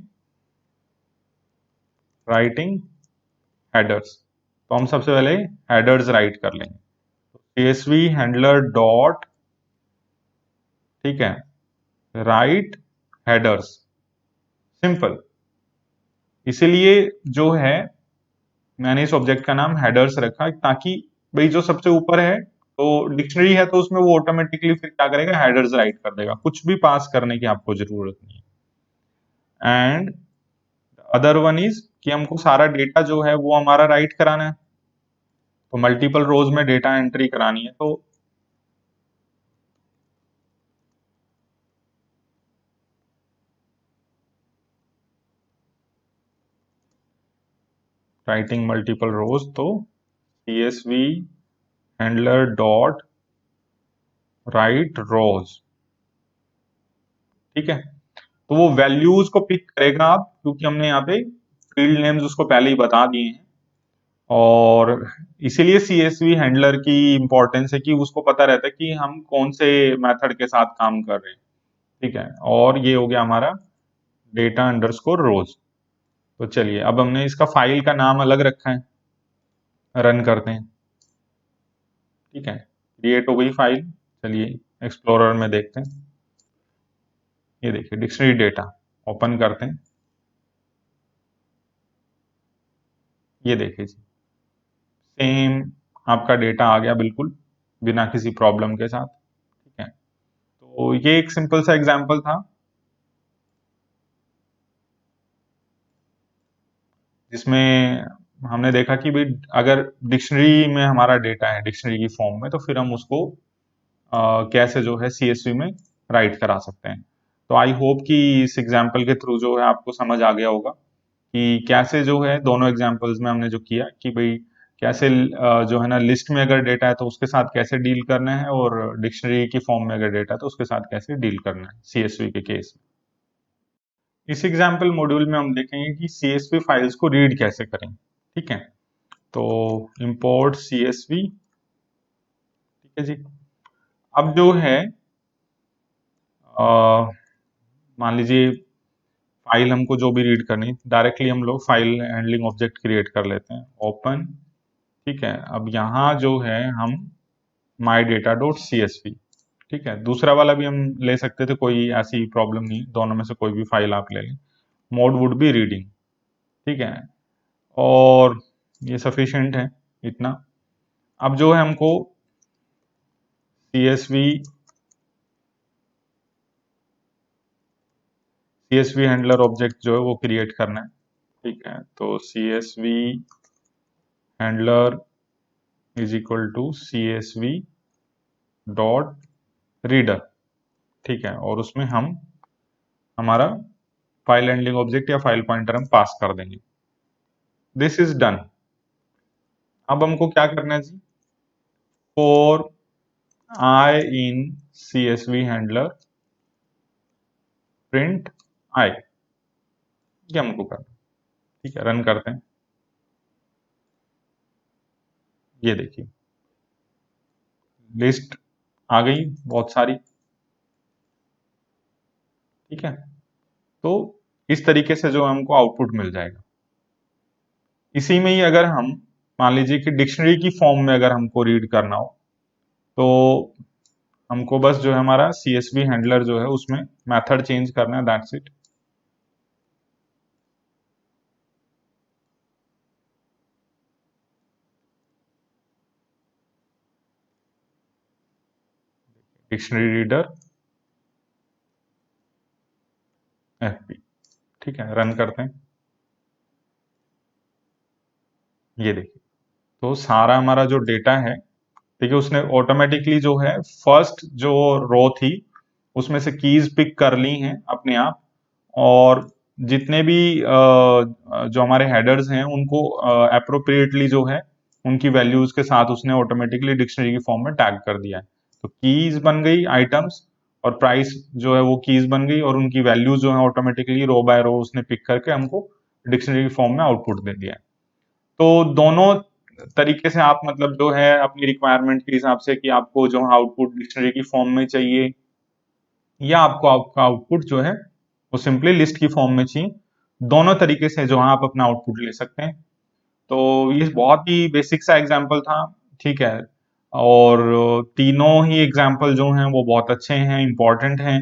S1: राइटिंग हेडर्स। तो हम सबसे पहले हेडर्स राइट कर लेंगे। CSV हैंडलर डॉट, ठीक है, राइट हेडर्स, सिंपल। इसीलिए जो है मैंने इस ऑब्जेक्ट का नाम हेडर्स रखा ताकि भाई जो सबसे ऊपर है तो डिक्शनरी है तो उसमें वो ऑटोमेटिकली फिर क्या करेगा, हेडर्स राइट कर देगा, कुछ भी पास करने की आपको जरूरत नहीं है। एंड अदर वन इज कि हमको सारा डेटा जो है वो हमारा राइट कराना है, तो मल्टीपल रोज में डेटा एंट्री करानी है। तो राइटिंग मल्टीपल रोज, तो CSV हैंडलर डॉट राइट रोज। ठीक है, तो वो वैल्यूज को पिक करेगा आप, क्योंकि हमने यहाँ पे फील्ड नेम्स उसको पहले ही बता दिए हैं। और इसीलिए CSV हैंडलर की इंपॉर्टेंस है कि उसको पता रहता है कि हम कौन से मेथड के साथ काम कर रहे हैं। ठीक है, और ये हो गया हमारा डेटा अंडरस्कोर रोज। तो चलिए अब हमने इसका फाइल का नाम अलग रखा है, रन करते हैं। ठीक है, क्रिएट हो गई फाइल। चलिए एक्सप्लोरर में देखते हैं। ये देखिए डिक्शनरी डेटा, ओपन करते हैं। ये देखिए जी, सेम आपका डेटा आ गया बिल्कुल बिना किसी प्रॉब्लम के साथ। ठीक है, तो ये एक सिंपल सा एग्जांपल था जिसमें हमने देखा कि भाई अगर डिक्शनरी में हमारा डेटा है डिक्शनरी की फॉर्म में, तो फिर हम उसको कैसे जो है CSV में राइट करा सकते हैं। तो आई होप कि इस एग्जांपल के थ्रू जो है आपको समझ आ गया होगा कि कैसे जो है दोनों एग्जांपल्स में हमने जो किया कि भाई कैसे जो है ना लिस्ट में अगर डेटा है तो उसके साथ कैसे डील करना है, और डिक्शनरी की फॉर्म में अगर डेटा है तो उसके साथ कैसे डील करना है CSV के केस में। इस एग्जाम्पल मॉड्यूल में हम देखेंगे कि CSV फाइल्स को रीड कैसे करें। ठीक है, तो इंपोर्ट CSV। ठीक है जी। अब जो है अ, मान लीजिए फाइल हमको जो भी रीड करनी, डायरेक्टली हम लोग फाइल हैंडलिंग ऑब्जेक्ट क्रिएट कर लेते हैं, ओपन। ठीक है, अब यहाँ जो है हम माई डेटा डॉट CSV। ठीक है, दूसरा वाला भी हम ले सकते थे, कोई ऐसी प्रॉब्लम नहीं, दोनों में से कोई भी फाइल आप ले लें। Mode would be reading. ठीक है, और ये सफिशिएंट है इतना। अब जो है हमको सीएसवी हैंडलर ऑब्जेक्ट जो है वो क्रिएट करना है। ठीक है, तो CSV handler is equal to CSV dot reader. ठीक है, और उसमें हम हमारा फाइल हैंडलिंग ऑब्जेक्ट या फाइल पॉइंटर हम पास कर देंगे। This is done. अब हमको क्या करना है जी, for I in CSV handler print I, ये हमको करना है। ठीक है, रन करते हैं। ये देखिए लिस्ट आ गई बहुत सारी। ठीक है, तो इस तरीके से जो हमको आउटपुट मिल जाएगा। इसी में ही अगर हम मान लीजिए कि डिक्शनरी की फॉर्म में अगर हमको रीड करना हो, तो हमको बस जो है हमारा सीएसवी हैंडलर जो है उसमें मेथड चेंज करना है, that's it. Dictionary reader FP. ठीक है, रन करते हैं। ये देखिए, तो सारा हमारा जो डेटा है, ठीक है, उसने ऑटोमेटिकली जो है फर्स्ट जो रो थी उसमें से कीज पिक कर ली हैं अपने आप, और जितने भी जो हमारे हेडर्स हैं उनको अप्रोप्रिएटली जो है उनकी वैल्यूज के साथ उसने ऑटोमेटिकली डिक्शनरी की फॉर्म में टैग कर दिया है। तो कीज बन गई आइटम्स, और प्राइस जो है वो कीज बन गई, और उनकी वैल्यूज जो है ऑटोमेटिकली रो बाय रो उसने पिक करके हमको डिक्शनरी की फॉर्म में आउटपुट दे दिया है। तो दोनों तरीके से आप मतलब जो है अपनी रिक्वायरमेंट के हिसाब से कि आपको जो आउटपुट डिक्शनरी की फॉर्म में चाहिए, या आपको आपका आउटपुट जो है वो सिंपली लिस्ट की फॉर्म में चाहिए, दोनों तरीके से जो है आप अपना आउटपुट ले सकते हैं। तो ये बहुत ही बेसिक सा एग्जांपल था। ठीक है, और तीनों ही एग्जांपल जो हैं वो बहुत अच्छे हैं, इंपॉर्टेंट हैं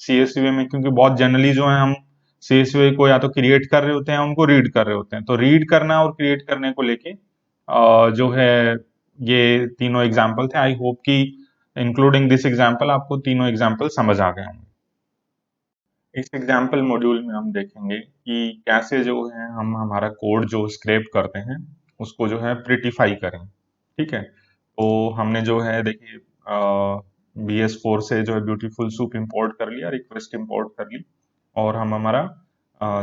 S1: सीएसवी में, क्योंकि बहुत जनरली जो है हम सीएसवी को या तो क्रिएट कर रहे होते हैं, उनको रीड कर रहे होते हैं। तो रीड करना और क्रिएट करने को लेके जो है ये तीनों एग्जांपल थे। आई होप कि इंक्लूडिंग दिस एग्जांपल आपको तीनों एग्जांपल समझ आ गए होंगे। इस एग्जाम्पल मॉड्यूल में हम देखेंगे कि कैसे जो है हम हमारा कोड जो स्क्रैप करते हैं उसको जो है प्रिटिफाई करें। ठीक है, तो हमने जो है देखिए BS4 से जो है ब्यूटीफुल सूप इंपोर्ट कर लिया, रिक्वेस्ट इंपोर्ट कर ली, और हम हमारा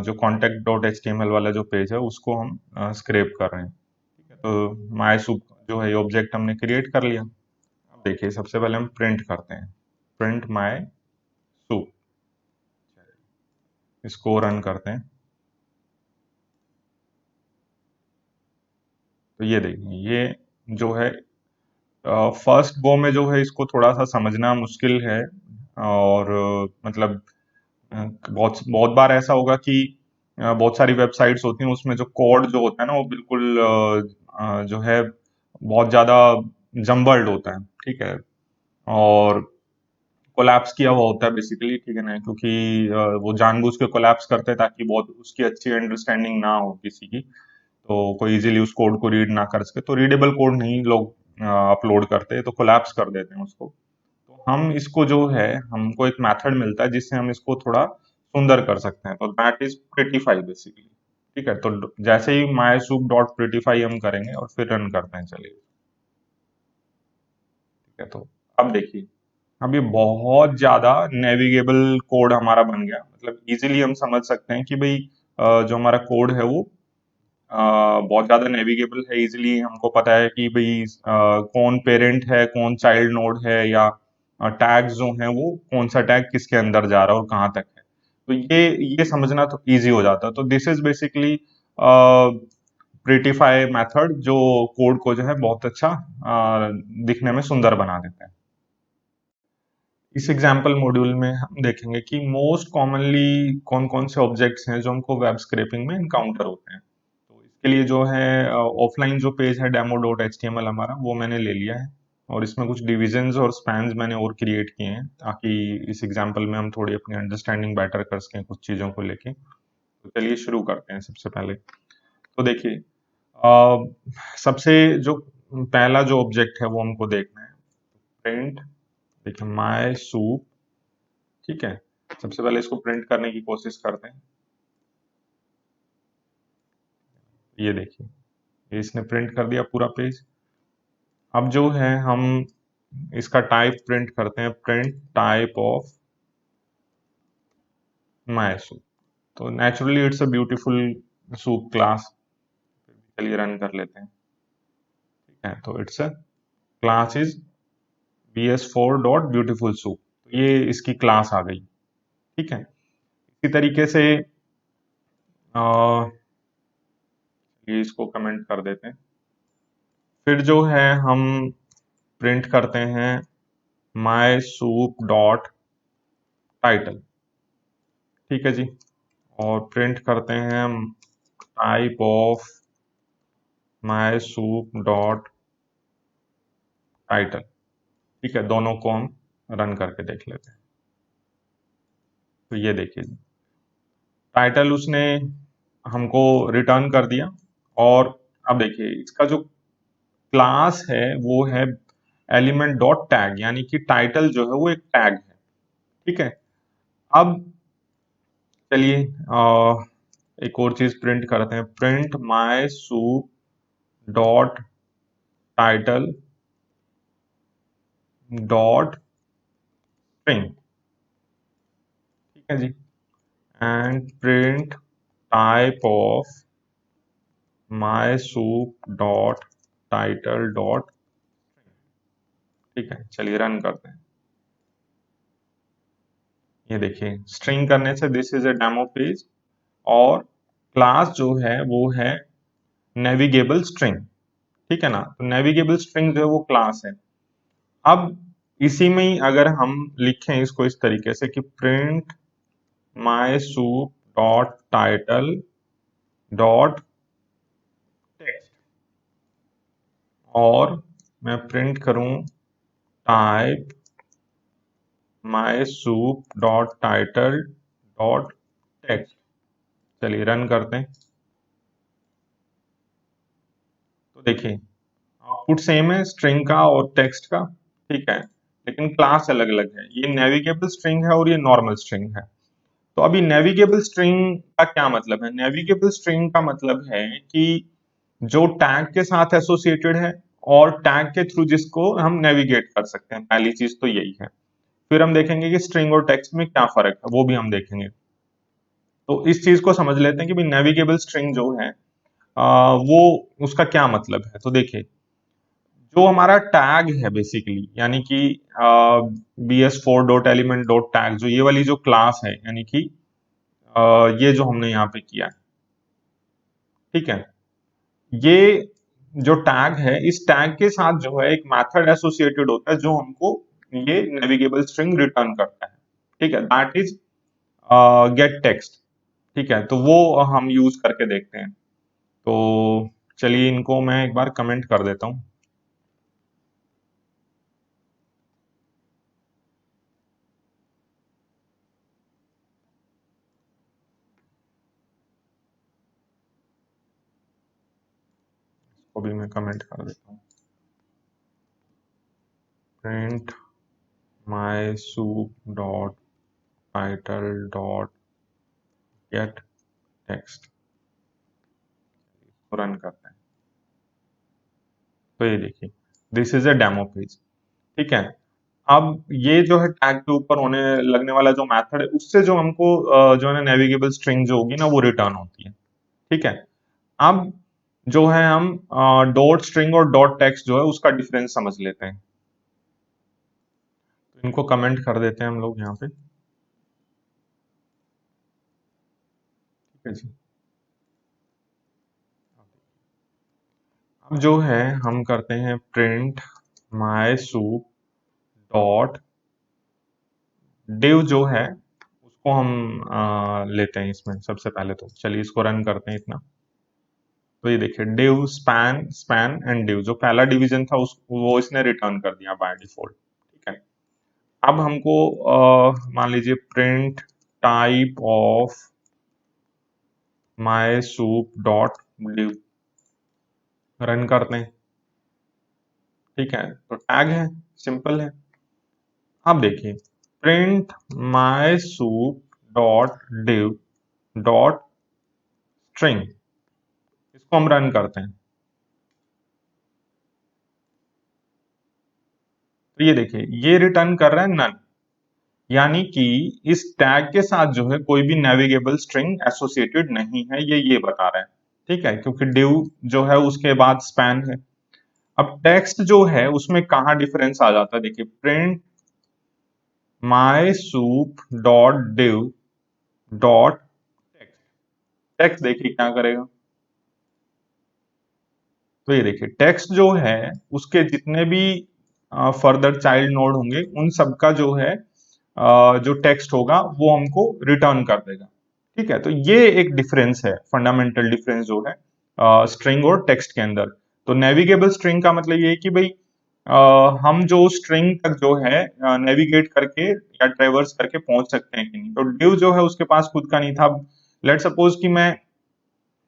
S1: जो कॉन्टेक्ट डॉट एच वाला जो पेज है उसको हम स्क्रैप कर रहे हैं। ठीक है, तो माई सूप जो है ये ऑब्जेक्ट हमने क्रिएट कर लिया। अब देखिए सबसे पहले हम प्रिंट करते हैं, प्रिंट माई सूप। इसको रन करते हैं। तो ये देखिए, ये जो है फर्स्ट गो में जो है इसको थोड़ा सा समझना मुश्किल है, और मतलब बहुत बहुत बार ऐसा होगा कि बहुत सारी वेबसाइट्स होती हैं उसमें जो कोड जो होता है ना वो बिल्कुल जो है बहुत ज्यादा जम्बल्ड होता है। ठीक है, और कोलैप्स किया हुआ होता है बेसिकली। ठीक है ना, क्योंकि वो जानबूझ के कोलैप्स करते हैं ताकि बहुत उसकी अच्छी अंडरस्टैंडिंग ना हो किसी की, तो कोई इजीली उस कोड को रीड ना कर सके, तो रीडेबल कोड नहीं लोग अपलोड करते, तो कोलैप्स कर देते हैं उसको। तो हम इसको जो है हमको एक मेथड मिलता है जिससे हम इसको थोड़ा सुंदर कर सकते हैं, तो दैट इज प्रिटिफाई बेसिकली। ठीक है, तो जैसे ही मायसूप डॉट प्रिटिफाई हम करेंगे और फिर रन करते हैं, चलिए। ठीक है, तो अब देखिए, अब ये बहुत ज्यादा नेविगेबल कोड हमारा बन गया, मतलब इजीली हम समझ सकते हैं कि भाई जो हमारा कोड है वो बहुत ज्यादा नेविगेबल है। इजीली हमको पता है कि भाई कौन पेरेंट है, कौन चाइल्ड नोड है, या टैग्स जो हैं वो कौन सा टैग किसके अंदर जा रहा है और कहाँ तक है। तो ये समझना तो इजी हो जाता है। तो दिस इज बेसिकली प्रिटिफाई मेथड जो कोड को जो है बहुत अच्छा दिखने में सुंदर बना देता है। इस एग्जाम्पल मॉड्यूल में हम देखेंगे कि मोस्ट कॉमनली कौन कौन से ऑब्जेक्ट्स हैं जो हमको वेब स्क्रैपिंग में इनकाउंटर होते हैं। तो इसके लिए जो है ऑफलाइन जो पेज है demo dot H T M L हमारा, वो मैंने ले लिया है। और इसमें कुछ डिविजन्स और स्पैन्स मैंने और क्रिएट किए हैं ताकि इस एग्जांपल में हम थोड़ी अपनी अंडरस्टैंडिंग बेटर कर सकें कुछ चीज़ों को लेके। तो चलिए शुरू करते हैं सबसे पहले। तो देखिए, सबसे जो पहला जो ऑब्जेक्ट है वो हमको देखना है, प्रिंट। देखिए माय सूप, ठीक है। सबसे पहले इसको प्रिंट करने की कोशिश करते हैं। ये देखिए, ये इसने प्रिंट कर दिया पूरा पेज। अब जो है हम इसका टाइप प्रिंट करते हैं, print type of my soup. तो naturally it's a beautiful soup class. चलिए रन कर लेते हैं, ठीक है। तो it's a class is bs4 dot beautiful soup, ये इसकी क्लास आ गई, ठीक है। इसी तरीके से ये इसको कमेंट कर देते हैं। फिर जो है हम प्रिंट करते हैं माय सूप डॉट टाइटल, ठीक है जी। और प्रिंट करते हैं type of my soup dot title, ठीक है। दोनों को हम रन करके देख लेते हैं। तो ये देखिए जी, टाइटल उसने हमको रिटर्न कर दिया। और अब देखिए इसका जो क्लास है वो है एलिमेंट डॉट टैग, यानी कि टाइटल जो है वो एक टैग है, ठीक है। अब चलिए एक और चीज प्रिंट करते हैं, print my soup dot title dot string, ठीक है जी। And print type of my soup dot title dot, ठीक है। चलिए रन करते हैं। ये देखिए, स्ट्रिंग करने से this is a demo page, और क्लास जो है वो है नेविगेबल स्ट्रिंग, ठीक है ना। तो नेविगेबल स्ट्रिंग जो है वो क्लास है। अब इसी में ही अगर हम लिखें इसको इस तरीके से कि print my soup dot title dot text, और मैं प्रिंट करूं type my soup dot title dot text. चलिए रन करते हैं। तो देखिए आउटपुट सेम है स्ट्रिंग का और टेक्स्ट का, ठीक है, लेकिन क्लास अलग अलग है। ये नेविगेबल स्ट्रिंग है और ये नॉर्मल स्ट्रिंग है। तो अभी नेविगेबल स्ट्रिंग का क्या मतलब है? नेविगेबल स्ट्रिंग का मतलब है कि जो टैग के साथ एसोसिएटेड है और टैग के थ्रू जिसको हम नेविगेट कर सकते हैं, पहली चीज तो यही है। फिर हम देखेंगे कि स्ट्रिंग और टेक्स्ट में क्या फर्क है, वो भी हम देखेंगे। तो इस चीज को समझ लेते हैं कि नेविगेबल स्ट्रिंग जो है वो उसका क्या मतलब है। तो देखिए, जो हमारा टैग है बेसिकली, यानी कि bs4 dot element dot tag, जो ये वाली जो क्लास है, यानी कि ये जो हमने यहाँ पे किया है, ठीक है। ये जो टैग है, इस टैग के साथ जो है एक मेथड एसोसिएटेड होता है जो हमको ये नेविगेबल स्ट्रिंग रिटर्न करता है, ठीक है। दैट इज गेट टेक्स्ट, ठीक है। तो वो हम यूज करके देखते हैं। तो चलिए इनको मैं एक बार कमेंट कर देता हूँ। इसको भी मैं कमेंट कर देता हूँ, print my soup dot title dot gate text, run करते हैं। तो ये देखिए, this is a demo page, ठीक है। अब ये जो है टैग के ऊपर होने लगने वाला जो मेथड है, उससे जो हमको जो है ना नेविगेबल स्ट्रिंग जो होगी ना वो रिटर्न होती है, ठीक है। अब जो है हम डॉट स्ट्रिंग और डॉट टेक्स्ट जो है उसका डिफरेंस समझ लेते हैं। तो इनको कमेंट कर देते हैं हम लोग यहाँ पे, ठीक है जी। अब जो है हम करते हैं print my soup dot div, जो है उसको हम लेते हैं इसमें सबसे पहले। तो चलिए इसको रन करते हैं इतना। तो ये देखिए div span span and div, जो पहला डिवीजन था उस वो इसने रिटर्न कर दिया बाय डिफॉल्ट। ठीक है, अब हमको मान लीजिए print type of my soup dot div run करते हैं। ठीक है, तो टैग है, सिंपल है। अब देखिए print my soup dot div dot string, इसको हम रन करते हैं। तो ये देखिए ये रिटर्न कर रहा है नन, यानी कि इस टैग के साथ जो है कोई भी नेविगेबल स्ट्रिंग एसोसिएटेड नहीं है, ये बता रहा है। ठीक है, क्योंकि डिव जो है उसके बाद स्पैन है। अब टेक्स्ट जो है उसमें कहाँ डिफरेंस आ जाता है, देखिए print my soup dot div dot text, text देखिए क्या करेगा। तो ये देखिए टेक्स्ट जो है उसके जितने भी फर्दर चाइल्ड नोड होंगे उन सबका जो है जो टेक्स्ट होगा वो हमको रिटर्न कर देगा। ठीक है, तो ये एक डिफरेंस है, फंडामेंटल डिफरेंस जो है स्ट्रिंग और टेक्स्ट के अंदर। तो नेविगेबल स्ट्रिंग का मतलब ये है कि भाई हम जो स्ट्रिंग तक जो है नेविगेट करके या ट्रेवर्स करके पहुंच सकते हैं कि नहीं। तो डिव जो है उसके पास खुद का नहीं था। लेट सपोज कि मैं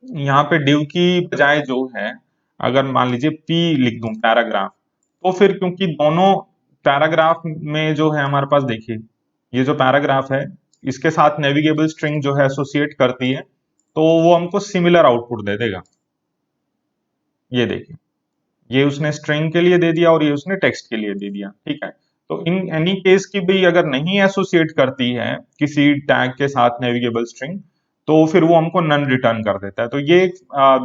S1: यहाँ पे डिव की बजाय जो है अगर मान लीजिए पी लिख दूं पैराग्राफ, तो फिर क्योंकि दोनों पैराग्राफ में जो है हमारे पास देखिए ये जो पैराग्राफ है इसके साथ नेविगेबल स्ट्रिंग जो है एसोसिएट करती है, तो वो हमको सिमिलर आउटपुट दे देगा। ये देखिए ये उसने स्ट्रिंग के लिए दे दिया और ये उसने टेक्स्ट के लिए दे दिया। ठीक है, तो इन एनी केस की भी अगर नहीं एसोसिएट करती है किसी टैग के साथ नेविगेबल स्ट्रिंग, तो फिर वो हमको नन रिटर्न कर देता है। तो ये एक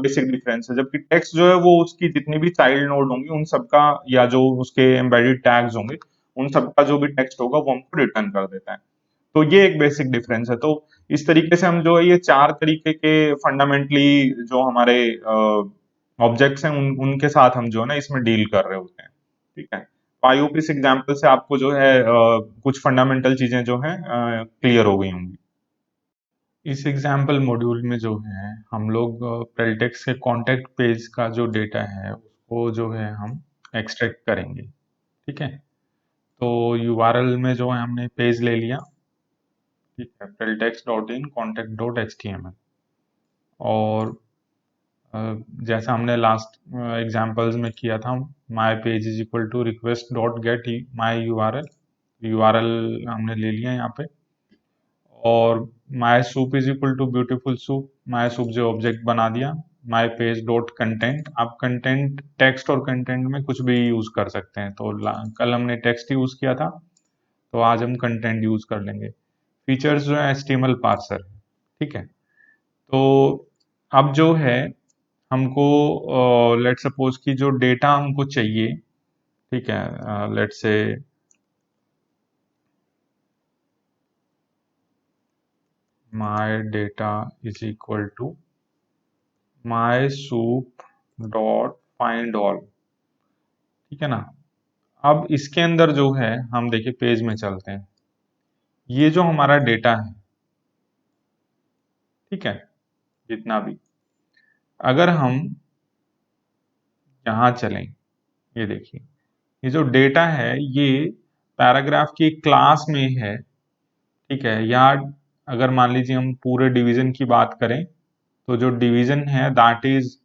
S1: बेसिक डिफरेंस है। जबकि टेक्स्ट जो है वो उसकी जितनी भी चाइल्ड नोड होंगी उन सबका या जो उसके एम्बेडेड टैग्स होंगे उन सबका जो भी टेक्स्ट होगा वो हमको रिटर्न कर देता है। तो ये एक बेसिक डिफरेंस है। तो इस तरीके से हम जो है ये चार तरीके के फंडामेंटली जो हमारे ऑब्जेक्ट्स हैं उनके साथ हम जो है ना इसमें डील कर रहे होते हैं। ठीक है, तो आई होप इस एग्जाम्पल से आपको जो है कुछ फंडामेंटल चीजें जो है क्लियर हो गई होंगी। इस एग्जाम्पल मॉड्यूल में जो है हम लोग प्रेलटेक्स के कॉन्टेक्ट पेज का जो डेटा है उसको जो है हम एक्सट्रैक्ट करेंगे। ठीक है, तो यूआरएल में जो है हमने पेज ले लिया। ठीक है, प्रेलटेक्स dot in contact dot H T M L, और जैसा हमने लास्ट एग्जांपल्स में किया था, my page is equal to request dot get my URL, URL हमने ले लिया यहाँ पे। और my soup is equal to beautiful soup, my soup जो ऑब्जेक्ट बना दिया। माय पेज डॉट कंटेंट, आप कंटेंट टेक्स्ट और कंटेंट में कुछ भी यूज कर सकते हैं। तो कल हमने टेक्स्ट यूज किया था, तो आज हम कंटेंट यूज कर लेंगे। फीचर्स जो है एचटीएमएल पार्सर। ठीक है, तो अब जो है हमको लेट सपोज कि जो डेटा हमको चाहिए, ठीक है, let say my data is equal to my soup dot find all. ठीक है ना, अब इसके अंदर जो है हम देखिए पेज में चलते हैं, ये जो हमारा डेटा है, ठीक है, जितना भी, अगर हम यहाँ चलें, ये देखिए ये जो डेटा है ये पैराग्राफ की क्लास में है। ठीक है, या अगर मान लीजिए हम पूरे डिवीजन की बात करें, तो जो डिवीजन है that is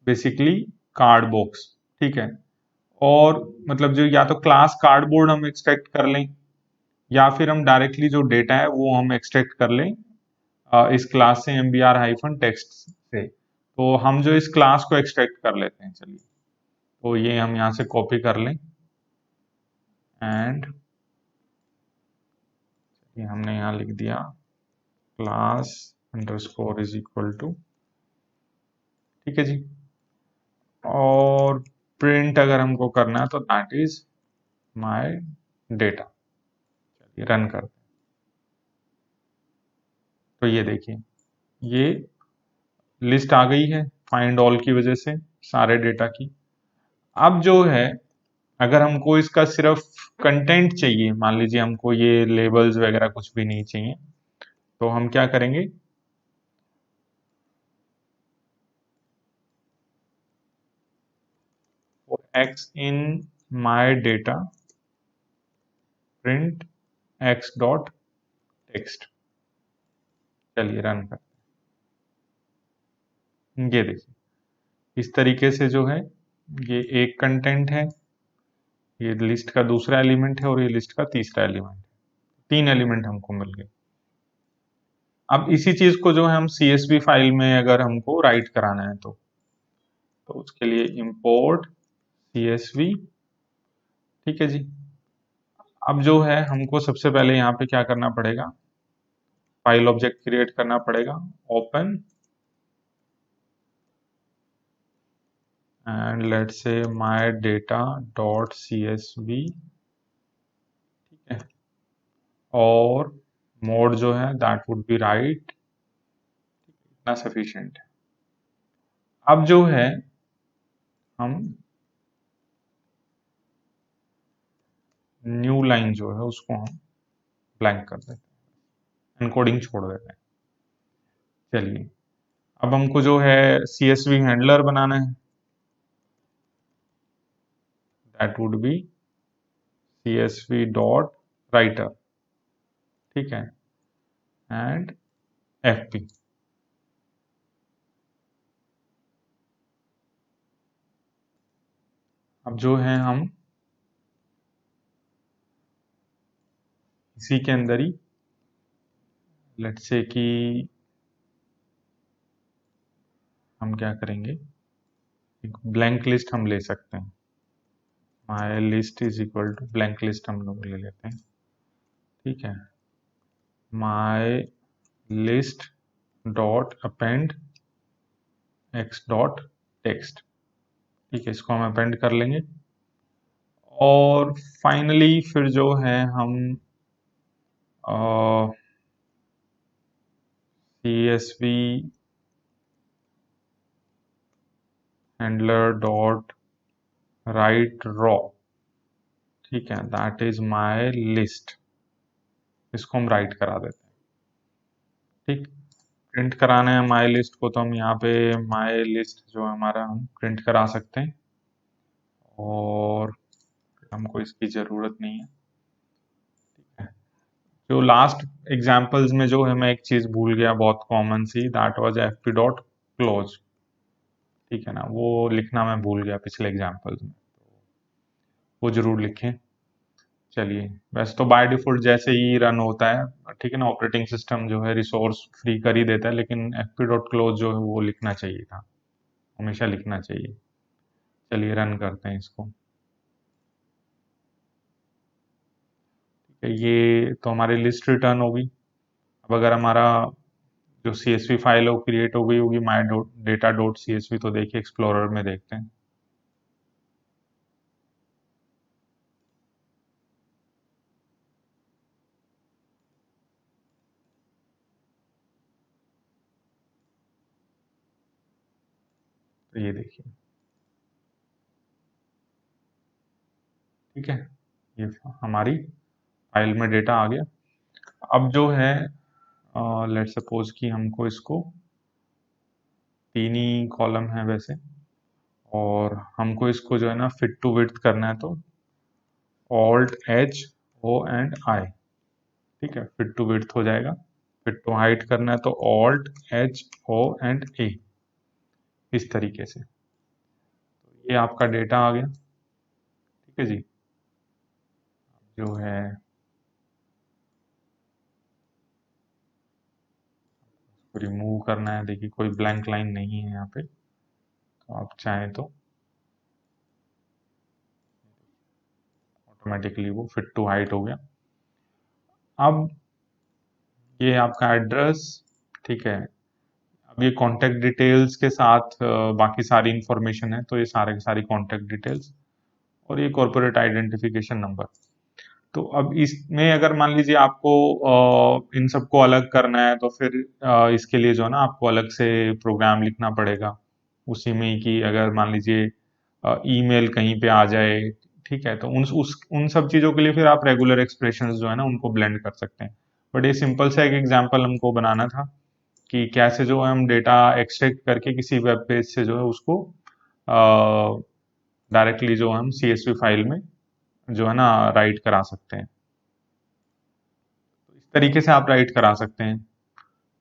S1: basically card box. ठीक है, और मतलब जो या तो क्लास कार्डबोर्ड हम एक्सट्रैक्ट कर लें, या फिर हम डायरेक्टली जो डेटा है वो हम एक्सट्रैक्ट कर लें इस क्लास से एमबीआर हाइफन टेक्स्ट से। तो हम जो इस क्लास को एक्सट्रैक्ट कर लेते हैं, चलिए तो ये हम यहाँ से कॉपी कर लें एंड ये हमने यहाँ लिख दिया class underscore is equal to, ठीक है जी, और प्रिंट अगर हमको करना है तो दैट इज माय डेटा। चलिए रन करते हैं, तो ये देखिए ये लिस्ट आ गई है फाइंड ऑल की वजह से सारे डेटा की। अब जो है अगर हमको इसका सिर्फ कंटेंट चाहिए, मान लीजिए हमको ये लेबल्स वगैरह कुछ भी नहीं चाहिए, तो हम क्या करेंगे, x in my data print x dot text. चलिए रन कर, ये देखिए इस तरीके से जो है ये एक कंटेंट है, ये लिस्ट का दूसरा एलिमेंट है और ये लिस्ट का तीसरा एलिमेंट है, तीन एलिमेंट हमको मिल गए। अब इसी चीज को जो है हम CSV फाइल में अगर हमको राइट कराना है तो उसके लिए इंपोर्ट CSV। ठीक है जी। अब जो है हमको सबसे पहले यहाँ पे क्या करना पड़ेगा, फाइल ऑब्जेक्ट क्रिएट करना पड़ेगा, open and let's say my data dot CSV। ठीक है, और मोड जो है दैट वुड बी राइट, इतना सफिशिएंट है। अब जो है हम न्यू लाइन जो है उसको हम ब्लैंक कर देते हैं, एनकोडिंग छोड़ देते हैं। चलिए अब हमको जो है CSV हैंडलर बनाना है, that would be CSV dot writer. ठीक है, एंड FP। अब जो है हम इसी के अंदर ही लेट्स से कि हम क्या करेंगे, एक ब्लैंक लिस्ट हम ले सकते हैं, my list is equal to blank list हम लोग ले लेते हैं। ठीक है, my list dot append X dot text. ठीक है, इसको हम अपेंड कर लेंगे और फाइनली फिर जो है हम CSV handler dot right raw. ठीक है, दैट इज माय लिस्ट, इसको हम राइट करा देते हैं। ठीक, प्रिंट कराना है माय लिस्ट को तो हम यहाँ पे माय लिस्ट जो है हमारा हम प्रिंट करा सकते हैं और हमको इसकी जरूरत नहीं है। ठीक है, जो लास्ट एग्जांपल्स में जो है मैं एक चीज भूल गया बहुत कॉमन सी, that was fp dot close. ठीक है ना, वो लिखना मैं भूल गया पिछले एग्जांपल्स में, वो जरूर लिखें। चलिए, वैसे तो बाय डिफॉल्ट जैसे ही रन होता है, ठीक है ना, ऑपरेटिंग सिस्टम जो है रिसोर्स फ्री कर ही देता है, लेकिन fp डॉट क्लोज जो है वो लिखना चाहिए था, हमेशा लिखना चाहिए। चलिए रन करते हैं इसको। ठीक है, ये तो हमारी लिस्ट रिटर्न होगी। अब अगर हमारा जो CSV फाइल है वो क्रिएट हो गई होगी माई डॉट डेटा डॉट CSV, तो देखिए एक्सप्लोरर में देखते हैं। तो ये देखिए, ठीक है, ये हमारी फाइल में डेटा आ गया। अब जो है लेट सपोज कि हमको इसको तीन ही कॉलम है वैसे, और हमको इसको जो है ना फिट टू विड्थ करना है, तो alt H O and I. ठीक है, फिट टू विड्थ हो जाएगा। फिट टू हाइट करना है तो ऑल्ट एच ओ एंड ए, इस तरीके से। तो ये आपका डेटा आ गया। ठीक है जी, जो है रिमूव करना है, देखिए कोई ब्लैंक लाइन नहीं है यहाँ पे, तो आप चाहें तो ऑटोमेटिकली वो फिट टू हाइट हो गया। अब ये आपका एड्रेस। ठीक है, अब ये कॉन्टेक्ट डिटेल्स के साथ बाकी सारी इंफॉर्मेशन है, तो ये सारे की सारी कॉन्टेक्ट डिटेल्स और ये कॉर्पोरेट आइडेंटिफिकेशन नंबर। तो अब इसमें अगर मान लीजिए आपको इन सबको अलग करना है, तो फिर इसके लिए जो है ना आपको अलग से प्रोग्राम लिखना पड़ेगा उसी में ही, कि अगर मान लीजिए ईमेल कहीं पे आ जाए, ठीक है, तो उन सब चीजों के लिए फिर आप रेगुलर एक्सप्रेशंस जो है ना उनको ब्लेंड कर सकते हैं। बट ये सिंपल सा एक एग्जांपल हमको बनाना था कि कैसे जो है हम डेटा एक्सट्रैक्ट करके किसी वेब पेज से जो है उसको डायरेक्टली जो हम CSV फाइल में जो है ना राइट करा सकते हैं। तो इस तरीके से आप राइट करा सकते हैं।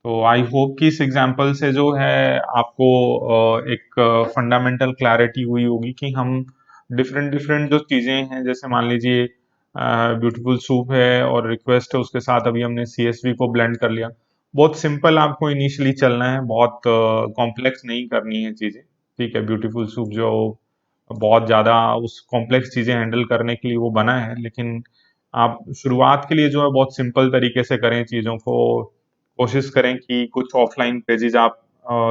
S1: तो आई होप कि इस एग्जाम्पल से जो है आपको एक फंडामेंटल क्लैरिटी हुई होगी कि हम डिफरेंट डिफरेंट जो चीज़ें हैं, जैसे मान लीजिए ब्यूटीफुल सूप है और रिक्वेस्ट है, उसके साथ अभी हमने CSV को ब्लेंड कर लिया। बहुत सिंपल आपको इनिशियली चलना है, बहुत कॉम्प्लेक्स नहीं करनी है चीज़ें। ठीक है, ब्यूटीफुल सूप जो बहुत ज़्यादा उस कॉम्प्लेक्स चीज़ें हैंडल करने के लिए वो बना है, लेकिन आप शुरुआत के लिए जो है बहुत सिंपल तरीके से करें चीज़ों को। कोशिश करें कि कुछ ऑफलाइन पेजेस आप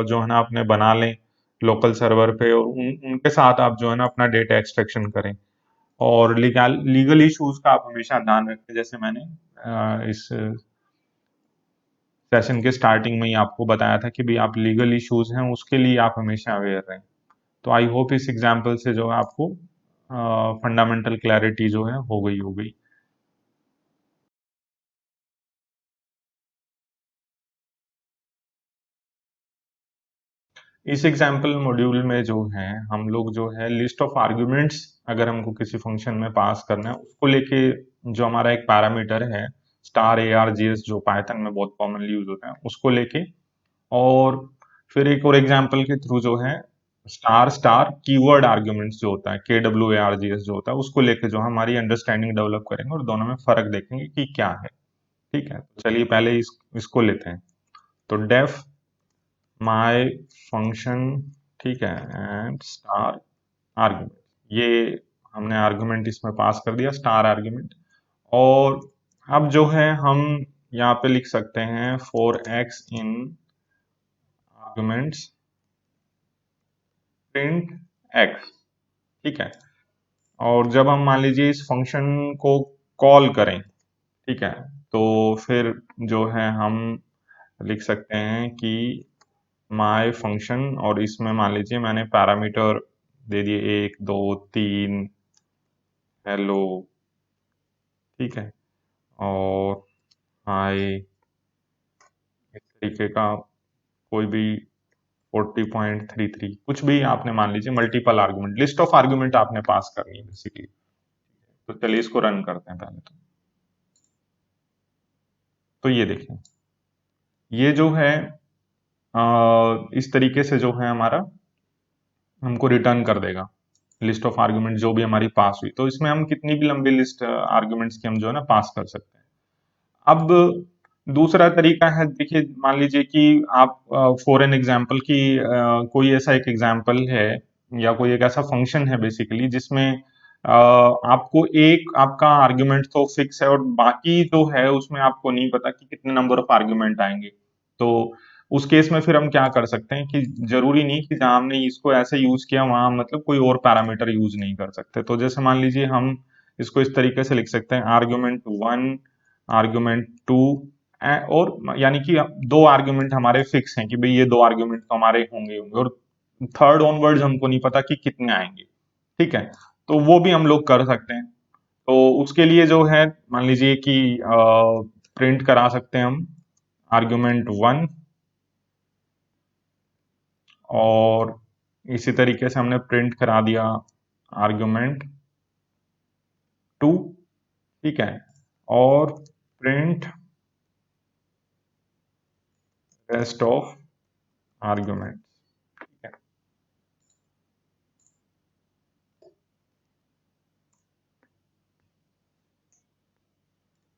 S1: जो है ना अपने बना लें लोकल सर्वर पे, और उनके साथ आप जो है ना अपना डेटा एक्सट्रैक्शन करें। और लीगल लीगल इश्यूज का आप हमेशा ध्यान रखें, जैसे मैंने इस सेशन के स्टार्टिंग में ही आपको बताया था कि भी आप लीगल इश्यूज हैं उसके लिए आप हमेशा अवेयर रहें। तो आई होप इस एग्जाम्पल से जो है आपको फंडामेंटल क्लैरिटी जो है हो गई होगी। इस एग्जाम्पल मॉड्यूल में जो है हम लोग जो है लिस्ट ऑफ आर्ग्यूमेंट्स अगर हमको किसी फंक्शन में पास करना है उसको लेके, जो हमारा एक पैरामीटर है स्टार ARGS जो पाइथन में बहुत कॉमनली यूज होता है उसको लेके, और फिर एक और एग्जाम्पल के थ्रू जो है स्टार स्टार कीवर्ड आर्ग्यूमेंट्स जो होता है KWARGS जो होता है उसको लेके जो हमारी अंडरस्टैंडिंग डेवलप करेंगे और दोनों में फर्क देखेंगे कि क्या है। ठीक है, तो चलिए पहले इसको लेते हैं। तो डेफ माय फंक्शन, ठीक है, एंड स्टार आर्गुमेंट, ये हमने आर्गुमेंट इसमें पास कर दिया स्टार आर्गुमेंट। और अब जो है हम यहाँ पे लिख सकते हैं for x in arguments print x. ठीक है, और जब हम मान लीजिए इस फंक्शन को कॉल करें, ठीक है, तो फिर जो है हम लिख सकते हैं कि माय फंक्शन, और इसमें मान लीजिए मैंने पैरामीटर दे दिए 1 2 3 हेलो। ठीक है, और हाय, इस तरीके का कोई भी 40.33 कुछ भी आपने मान लीजिए multiple argument, list of argument आपने पास करनी है बेसिकली। तो चलिए इसको रन करते हैं पहले तो ये देखें, ये जो है इस तरीके से जो है हमारा हमको रिटर्न कर देगा लिस्ट ऑफ आर्गुमेंट जो भी हमारी पास हुई। तो इसमें हम कितनी भी लंबी लिस्ट आर्गुमेंट्स की हम जो है ना पास कर सकते हैं। अब दूसरा तरीका है, देखिए मान लीजिए कि आप फॉर एन एग्जांपल की कोई ऐसा एक एग्जांपल है या कोई एक ऐसा फंक्शन है बेसिकली जिसमें आपको एक आपका आर्गुमेंट तो फिक्स है और बाकी जो है उसमें आपको नहीं पता कि कितने नंबर ऑफ आर्गुमेंट आएंगे। तो उस केस में फिर हम क्या कर सकते हैं कि जरूरी नहीं कि जहां हमने इसको ऐसे यूज किया वहां मतलब कोई और पैरामीटर यूज नहीं कर सकते। तो जैसे मान लीजिए हम इसको इस तरीके से लिख सकते हैं आर्गुमेंट 1 आर्गुमेंट 2, और यानी कि दो आर्गुमेंट हमारे फिक्स हैं कि भाई ये दो आर्गुमेंट तो हमारे होंगे होंगे, और थर्ड ऑनवर्ड्स हमको नहीं पता कि कितने आएंगे। ठीक है, तो वो भी हम लोग कर सकते हैं। तो उसके लिए जो है मान लीजिए कि प्रिंट करा सकते हैं हम आर्गुमेंट 1, और इसी तरीके से हमने प्रिंट करा दिया आर्गुमेंट 2। ठीक है, और प्रिंट रेस्ट ऑफ आर्गुमेंट। ठीक है,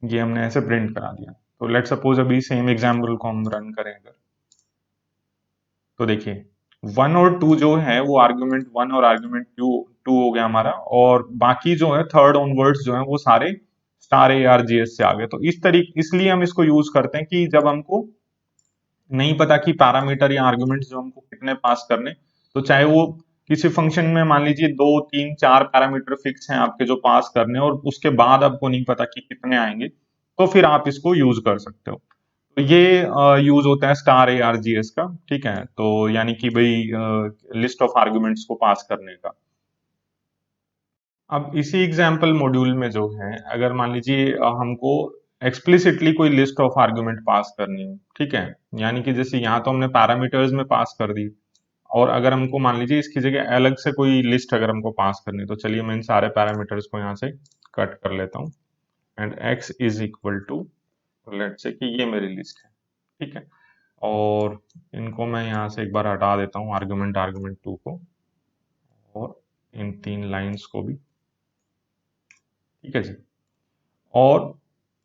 S1: ये हमने ऐसे प्रिंट करा दिया। तो लेट सपोज अभी सेम एग्जाम्पल को हम रन करें अगर, तो देखिए 1 और 2 जो है वो आर्ग्यूमेंट 1 और आर्ग्यूमेंट 2 टू हो गया हमारा, और बाकी जो है थर्ड ऑनवर्ड्स जो है वो सारे स्टार ARGS से आ गए। तो इस तरीके इसलिए हम इसको यूज करते हैं कि जब हमको नहीं पता कि पैरामीटर या आर्गुमेंट्स जो हमको कितने पास करने, तो चाहे वो किसी फंक्शन में मान लीजिए 2 3 4 पैरामीटर फिक्स हैं आपके जो पास करने, और उसके बाद आपको नहीं पता कि कितने आएंगे, तो फिर आप इसको यूज कर सकते हो। तो ये यूज होता है स्टार ARGS का। ठीक है, तो यानी कि भाई लिस्ट ऑफ आर्गुमेंट्स को पास करने का। अब इसी एग्जाम्पल मॉड्यूल में जो है अगर मान लीजिए हमको एक्सप्लिसिटली कोई लिस्ट ऑफ आर्गुमेंट पास करनी है, ठीक है, यानी कि जैसे यहाँ तो हमने पैरामीटर्स में पास कर दी, और अगर हमको मान लीजिए इसकी जगह अलग से कोई लिस्ट अगर हमको पास करनी है, तो चलिए मैं इन सारे पैरामीटर्स को यहाँ से कट कर लेता हूँ and x is equal to, let's say कि ये मेरी लिस्ट है, ठीक है। और इनको मैं यहाँ से एक बार हटा देता हूँ, आर्गुमेंट आर्गुमेंट 2 को, और इन 3 लाइंस को भी, ठीक है जी। और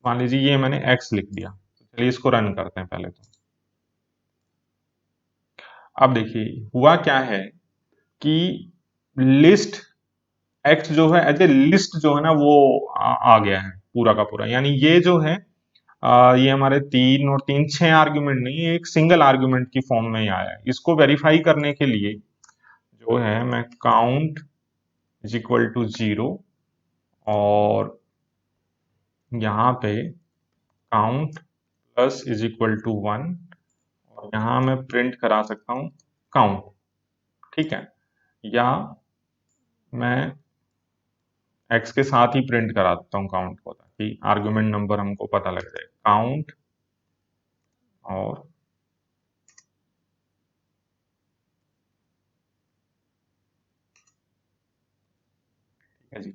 S1: मान लीजिए ये मैंने x लिख दिया, तो चलिए इसको रन करते हैं पहले तो। अब देखिए हुआ क्या है कि लिस्ट x जो है एज ए लिस्ट जो है ना वो आ गया है पूरा का पूरा, यानी ये जो है ये हमारे 3 और 3 6 आर्ग्यूमेंट नहीं, ये एक सिंगल आर्ग्यूमेंट की फॉर्म में ही आया है। इसको वेरीफाई करने के लिए जो है मैं काउंट इज इक्वल टू 0 और यहाँ पे count plus is equal to 1 और यहाँ मैं प्रिंट करा सकता हूँ काउंट, ठीक है। या मैं x के साथ ही प्रिंट करा देता हूँ काउंट को, ताकि आर्गुमेंट नंबर हमको पता लग जाए, काउंट और ठीक है जी,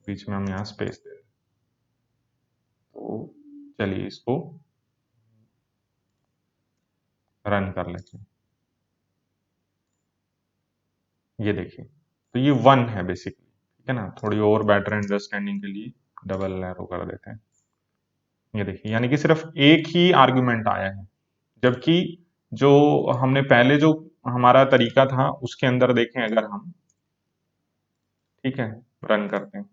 S1: बीच में हम यहाँ स्पेस दे दें। तो चलिए इसको रन कर लेते हैं। ये देखिए, तो ये 1 है बेसिकली, ठीक है ना। थोड़ी और बेटर अंडरस्टैंडिंग के लिए डबल एरो कर देते हैं। ये देखिए, यानी कि सिर्फ एक ही आर्गुमेंट आया है, जबकि जो हमने पहले जो हमारा तरीका था उसके अंदर देखें अगर हम, ठीक है, रन करते हैं,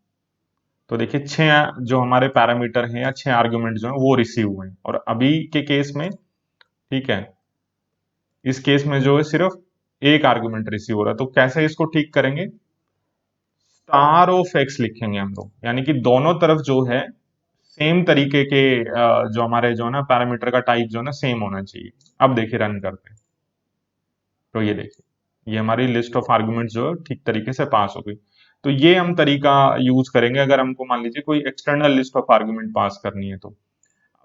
S1: तो देखिए 6 जो हमारे पैरामीटर हैं या 6 आर्गुमेंट जो हैं वो रिसीव हुए हैं, और अभी के केस में, ठीक है, इस केस में जो है सिर्फ एक आर्गुमेंट रिसीव हो रहा है। तो कैसे इसको ठीक करेंगे, स्टार ऑफ एक्स लिखेंगे हम लोग, यानी कि दोनों तरफ जो है सेम तरीके के जो हमारे जो है ना पैरामीटर का टाइप जो है ना सेम होना चाहिए। अब देखिए रन करते हैं, तो ये देखिए ये हमारी लिस्ट ऑफ आर्गुमेंट जो है ठीक तरीके से पास हो गई। तो ये हम तरीका यूज करेंगे अगर हमको मान लीजिए कोई एक्सटर्नल लिस्ट ऑफ आर्गुमेंट पास करनी है तो।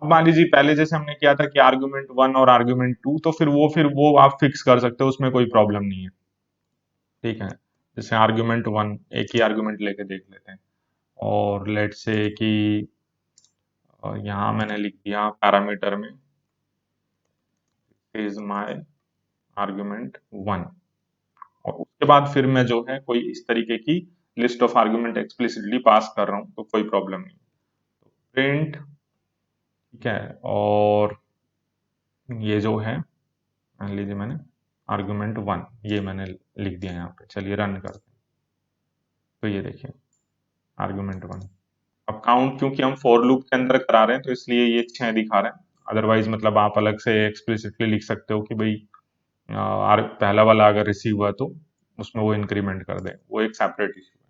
S1: अब मान लीजिए पहले जैसे हमने किया था कि आर्गुमेंट 1 और आर्गुमेंट 2, तो फिर वो आप फिक्स कर सकते हो, उसमें कोई प्रॉब्लम नहीं है, ठीक है। जैसे आर्गुमेंट 1 एक ही आर्गुमेंट लेके देख लेते हैं, और लेट से कि यहाँ मैंने लिख दिया पैरामीटर में इज माय आर्गुमेंट 1, और उसके बाद फिर मैं जो है कोई इस तरीके की लिस्ट ऑफ आर्गुमेंट एक्सप्लिसिटली पास कर रहा हूँ तो कोई प्रॉब्लम नहीं। प्रिंट, ठीक है, और ये जो है मान लीजिए मैंने आर्गुमेंट 1 ये मैंने लिख दिया यहाँ पे, चलिए रन करते हैं। तो ये देखिए आर्गुमेंट 1। अब काउंट क्योंकि हम फॉर लूप के अंदर करा रहे हैं तो इसलिए ये 6 दिखा रहे हैं, अदरवाइज मतलब आप अलग से एक्सप्लिसिटली लिख सकते हो कि भाई पहला वाला अगर रिसीव हुआ तो उसमें वो इंक्रीमेंट कर दें, वो एक सेपरेट इशू है।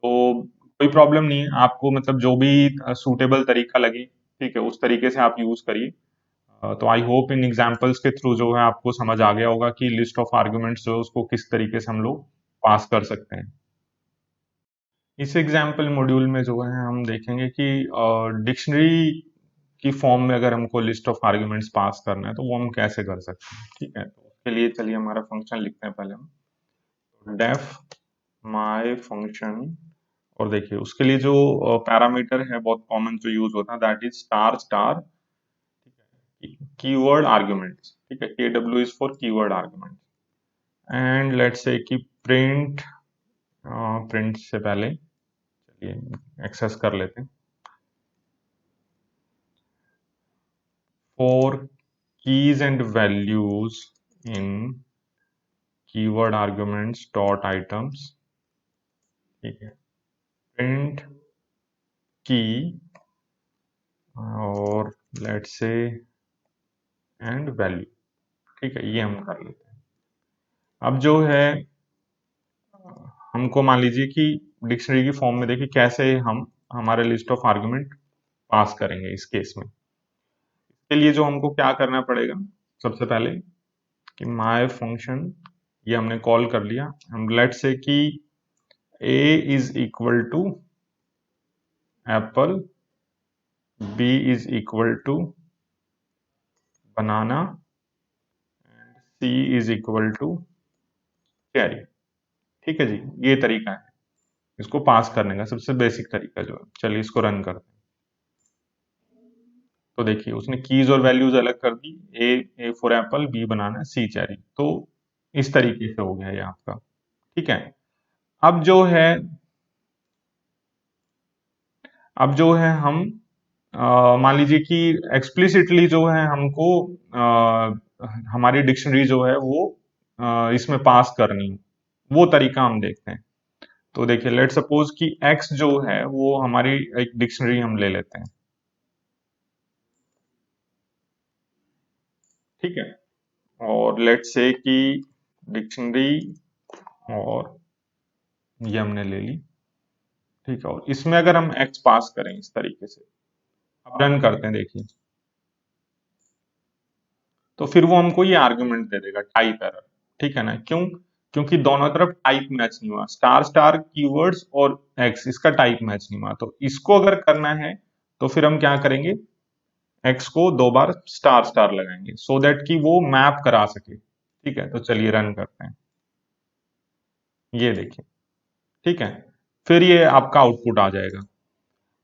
S1: तो कोई प्रॉब्लम नहीं है, आपको मतलब जो भी सूटेबल तरीका लगे, ठीक है, उस तरीके से आप यूज करिए। तो आई होप इन एग्जांपल्स के थ्रू जो है आपको समझ आ गया होगा कि लिस्ट ऑफ आर्गुमेंट्स जो है उसको किस तरीके से हम लोग पास कर सकते हैं। इस एग्जाम्पल मॉड्यूल में जो है हम देखेंगे कि डिक्शनरी की फॉर्म में अगर हमको लिस्ट ऑफ आर्गुमेंट्स पास करना है तो वो हम कैसे कर सकते हैं, ठीक है। तो उसके लिए चलिए हमारा फंक्शन लिखते हैं पहले हम, डेफ माय फंक्शन, और देखिए उसके लिए जो पैरामीटर है बहुत कॉमन जो यूज होता है that is star star keyword arguments, ठीक है, KW is for keyword argument. And let's say कि प्रिंट, प्रिंट से पहले चलिए एक्सेस कर लेते हैं, for keys and values in keyword arguments dot items, ठीक है, प्रिंट की और लेट्स से एंड वैल्यू, ठीक है, ये हम कर लेते हैं। अब जो है हमको मान लीजिए कि डिक्शनरी की फॉर्म में देखिए कैसे हम हमारे लिस्ट ऑफ आर्गुमेंट पास करेंगे इस केस में। इसके लिए जो हमको क्या करना पड़ेगा, सबसे पहले कि माय फंक्शन ये हमने कॉल कर लिया, हम लेट से कि a is equal to apple, b is equal to banana, c is equal to cherry. ठीक है जी, ये तरीका है इसको पास करने का, सबसे बेसिक तरीका जो है। चलिए इसको रन करते हैं। तो देखिए उसने कीज और वैल्यूज अलग कर दी, A for apple, B banana, C cherry. तो इस तरीके से हो गया ये आपका। ठीक है। अब जो है अब जो है हम मान लीजिए कि एक्सप्लिसिटली जो है हमको हमारी डिक्शनरी जो है वो इसमें पास करनी है, वो तरीका हम देखते हैं। तो देखिए लेट सपोज कि x जो है वो हमारी एक डिक्शनरी हम ले लेते हैं। ठीक है। और लेट से कि डिक्शनरी, और ये हमने ले ली। ठीक है। और इसमें अगर हम x पास करें इस तरीके से, अब रन करते हैं देखिए, तो फिर वो हमको ये आर्गुमेंट दे देगा टाइप एरर। ठीक है ना, क्यों? क्योंकि दोनों तरफ टाइप मैच नहीं हुआ, स्टार स्टार कीवर्ड्स और एक्स, इसका टाइप मैच नहीं हुआ। तो इसको अगर करना है तो फिर हम क्या करेंगे, एक्स को दो बार स्टार स्टार लगाएंगे सो दैट कि वो मैप करा सके। ठीक है, तो चलिए रन करते हैं, ये देखिए। ठीक है, फिर ये आपका आउटपुट आ जाएगा।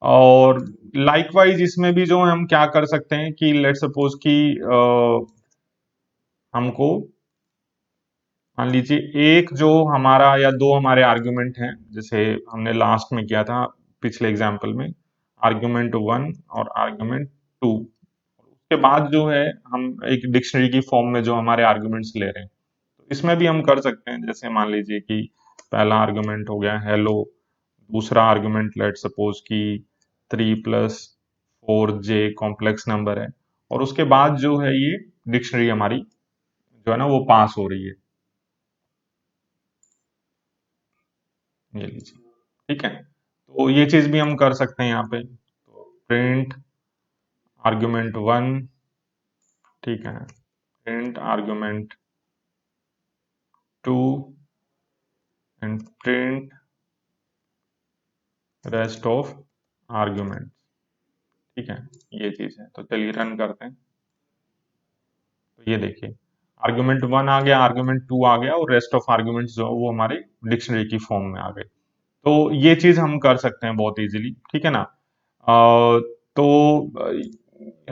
S1: और लाइकवाइज इसमें भी जो हम क्या कर सकते हैं कि लेट सपोज कि हमको मान लीजिए एक जो हमारा या दो हमारे आर्ग्यूमेंट हैं, जैसे हमने लास्ट में किया था पिछले एग्जाम्पल में, आर्ग्यूमेंट वन और आर्ग्यूमेंट टू। उसके बाद जो है हम एक डिक्शनरी की फॉर्म में जो हमारे आर्ग्यूमेंट्स ले रहे हैं, तो इसमें भी हम कर सकते हैं। जैसे मान लीजिए कि पहला आर्ग्यूमेंट हो गया हेलो, दूसरा आर्ग्यूमेंट लेट सपोज कि 3+4 J कॉम्प्लेक्स नंबर है, और उसके बाद जो है ये डिक्शनरी हमारी जो है ना वो पास हो रही है। ये लीजिए। ठीक है, तो ये चीज भी हम कर सकते हैं यहाँ पे। तो प्रिंट आर्ग्यूमेंट वन, ठीक है, print argument two, and print rest of argument. ठीक है, ये चीज है। तो चलिए रन करते हैं। तो ये देखिए आर्ग्यूमेंट वन आ गया, आर्ग्यूमेंट टू आ गया, और रेस्ट ऑफ आर्ग्यूमेंट्स जो है वो हमारे डिक्शनरी की फॉर्म में आ गए। तो ये चीज हम कर सकते हैं बहुत इजीली। ठीक है ना। तो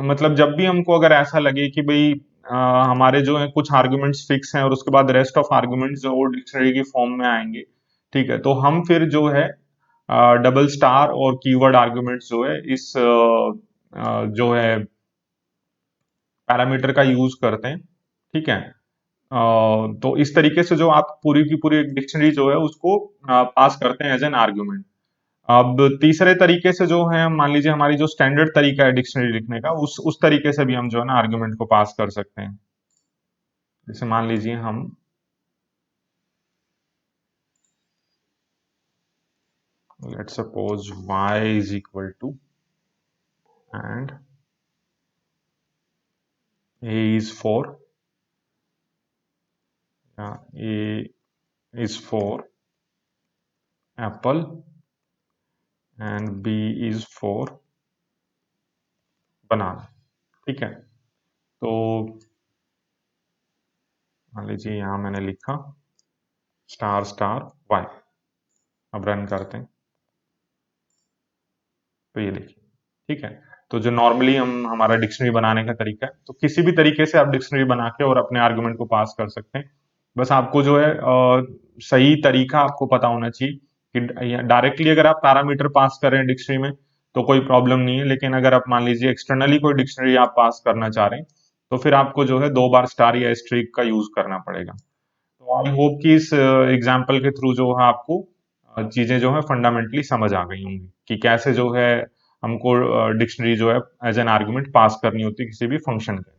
S1: मतलब जब भी हमको अगर ऐसा लगे कि भाई हमारे जो है कुछ आर्गुमेंट्स फिक्स हैं और उसके बाद रेस्ट ऑफ आर्गुमेंट्स जो वो डिक्शनरी की फॉर्म में आएंगे, ठीक है, तो हम फिर जो है डबल स्टार और कीवर्ड आर्गुमेंट्स जो है इस जो है पैरामीटर का यूज करते हैं। ठीक है। तो इस तरीके से जो आप पूरी की पूरी डिक्शनरी जो है उसको पास करते हैं एज एन आर्गुमेंट। अब तीसरे तरीके से जो है, मान लीजिए हमारी जो स्टैंडर्ड तरीका है डिक्शनरी लिखने का, उस तरीके से भी हम जो है ना आर्गुमेंट को पास कर सकते हैं। जैसे मान लीजिए हम let suppose y is equal to and a is for, a is for apple and b is for banana. ठीक है, तो मान लीजिए यहां मैंने लिखा स्टार स्टार y। अब रन करते हैं। तो ये देखिए। ठीक है, तो जो नॉर्मली हम हमारा डिक्शनरी बनाने का तरीका है, तो किसी भी तरीके से आप डिक्शनरी बना के और अपने आर्गुमेंट को पास कर सकते हैं। बस आपको जो है सही तरीका आपको पता होना चाहिए कि डायरेक्टली अगर आप पैरामीटर पास कर रहे हैं डिक्शनरी में तो कोई प्रॉब्लम नहीं है, लेकिन अगर आप मान लीजिए एक्सटर्नली कोई डिक्शनरी आप पास करना चाह रहे हैं तो फिर आपको जो है दो बार स्टार या स्ट्रीक का यूज करना पड़ेगा। तो आई होप कि इस एग्जाम्पल के थ्रू जो है आपको चीजें जो है फंडामेंटली समझ आ गई होंगी कि कैसे जो है हमको डिक्शनरी जो है एज एन आर्गुमेंट पास करनी होती है किसी भी फंक्शन के।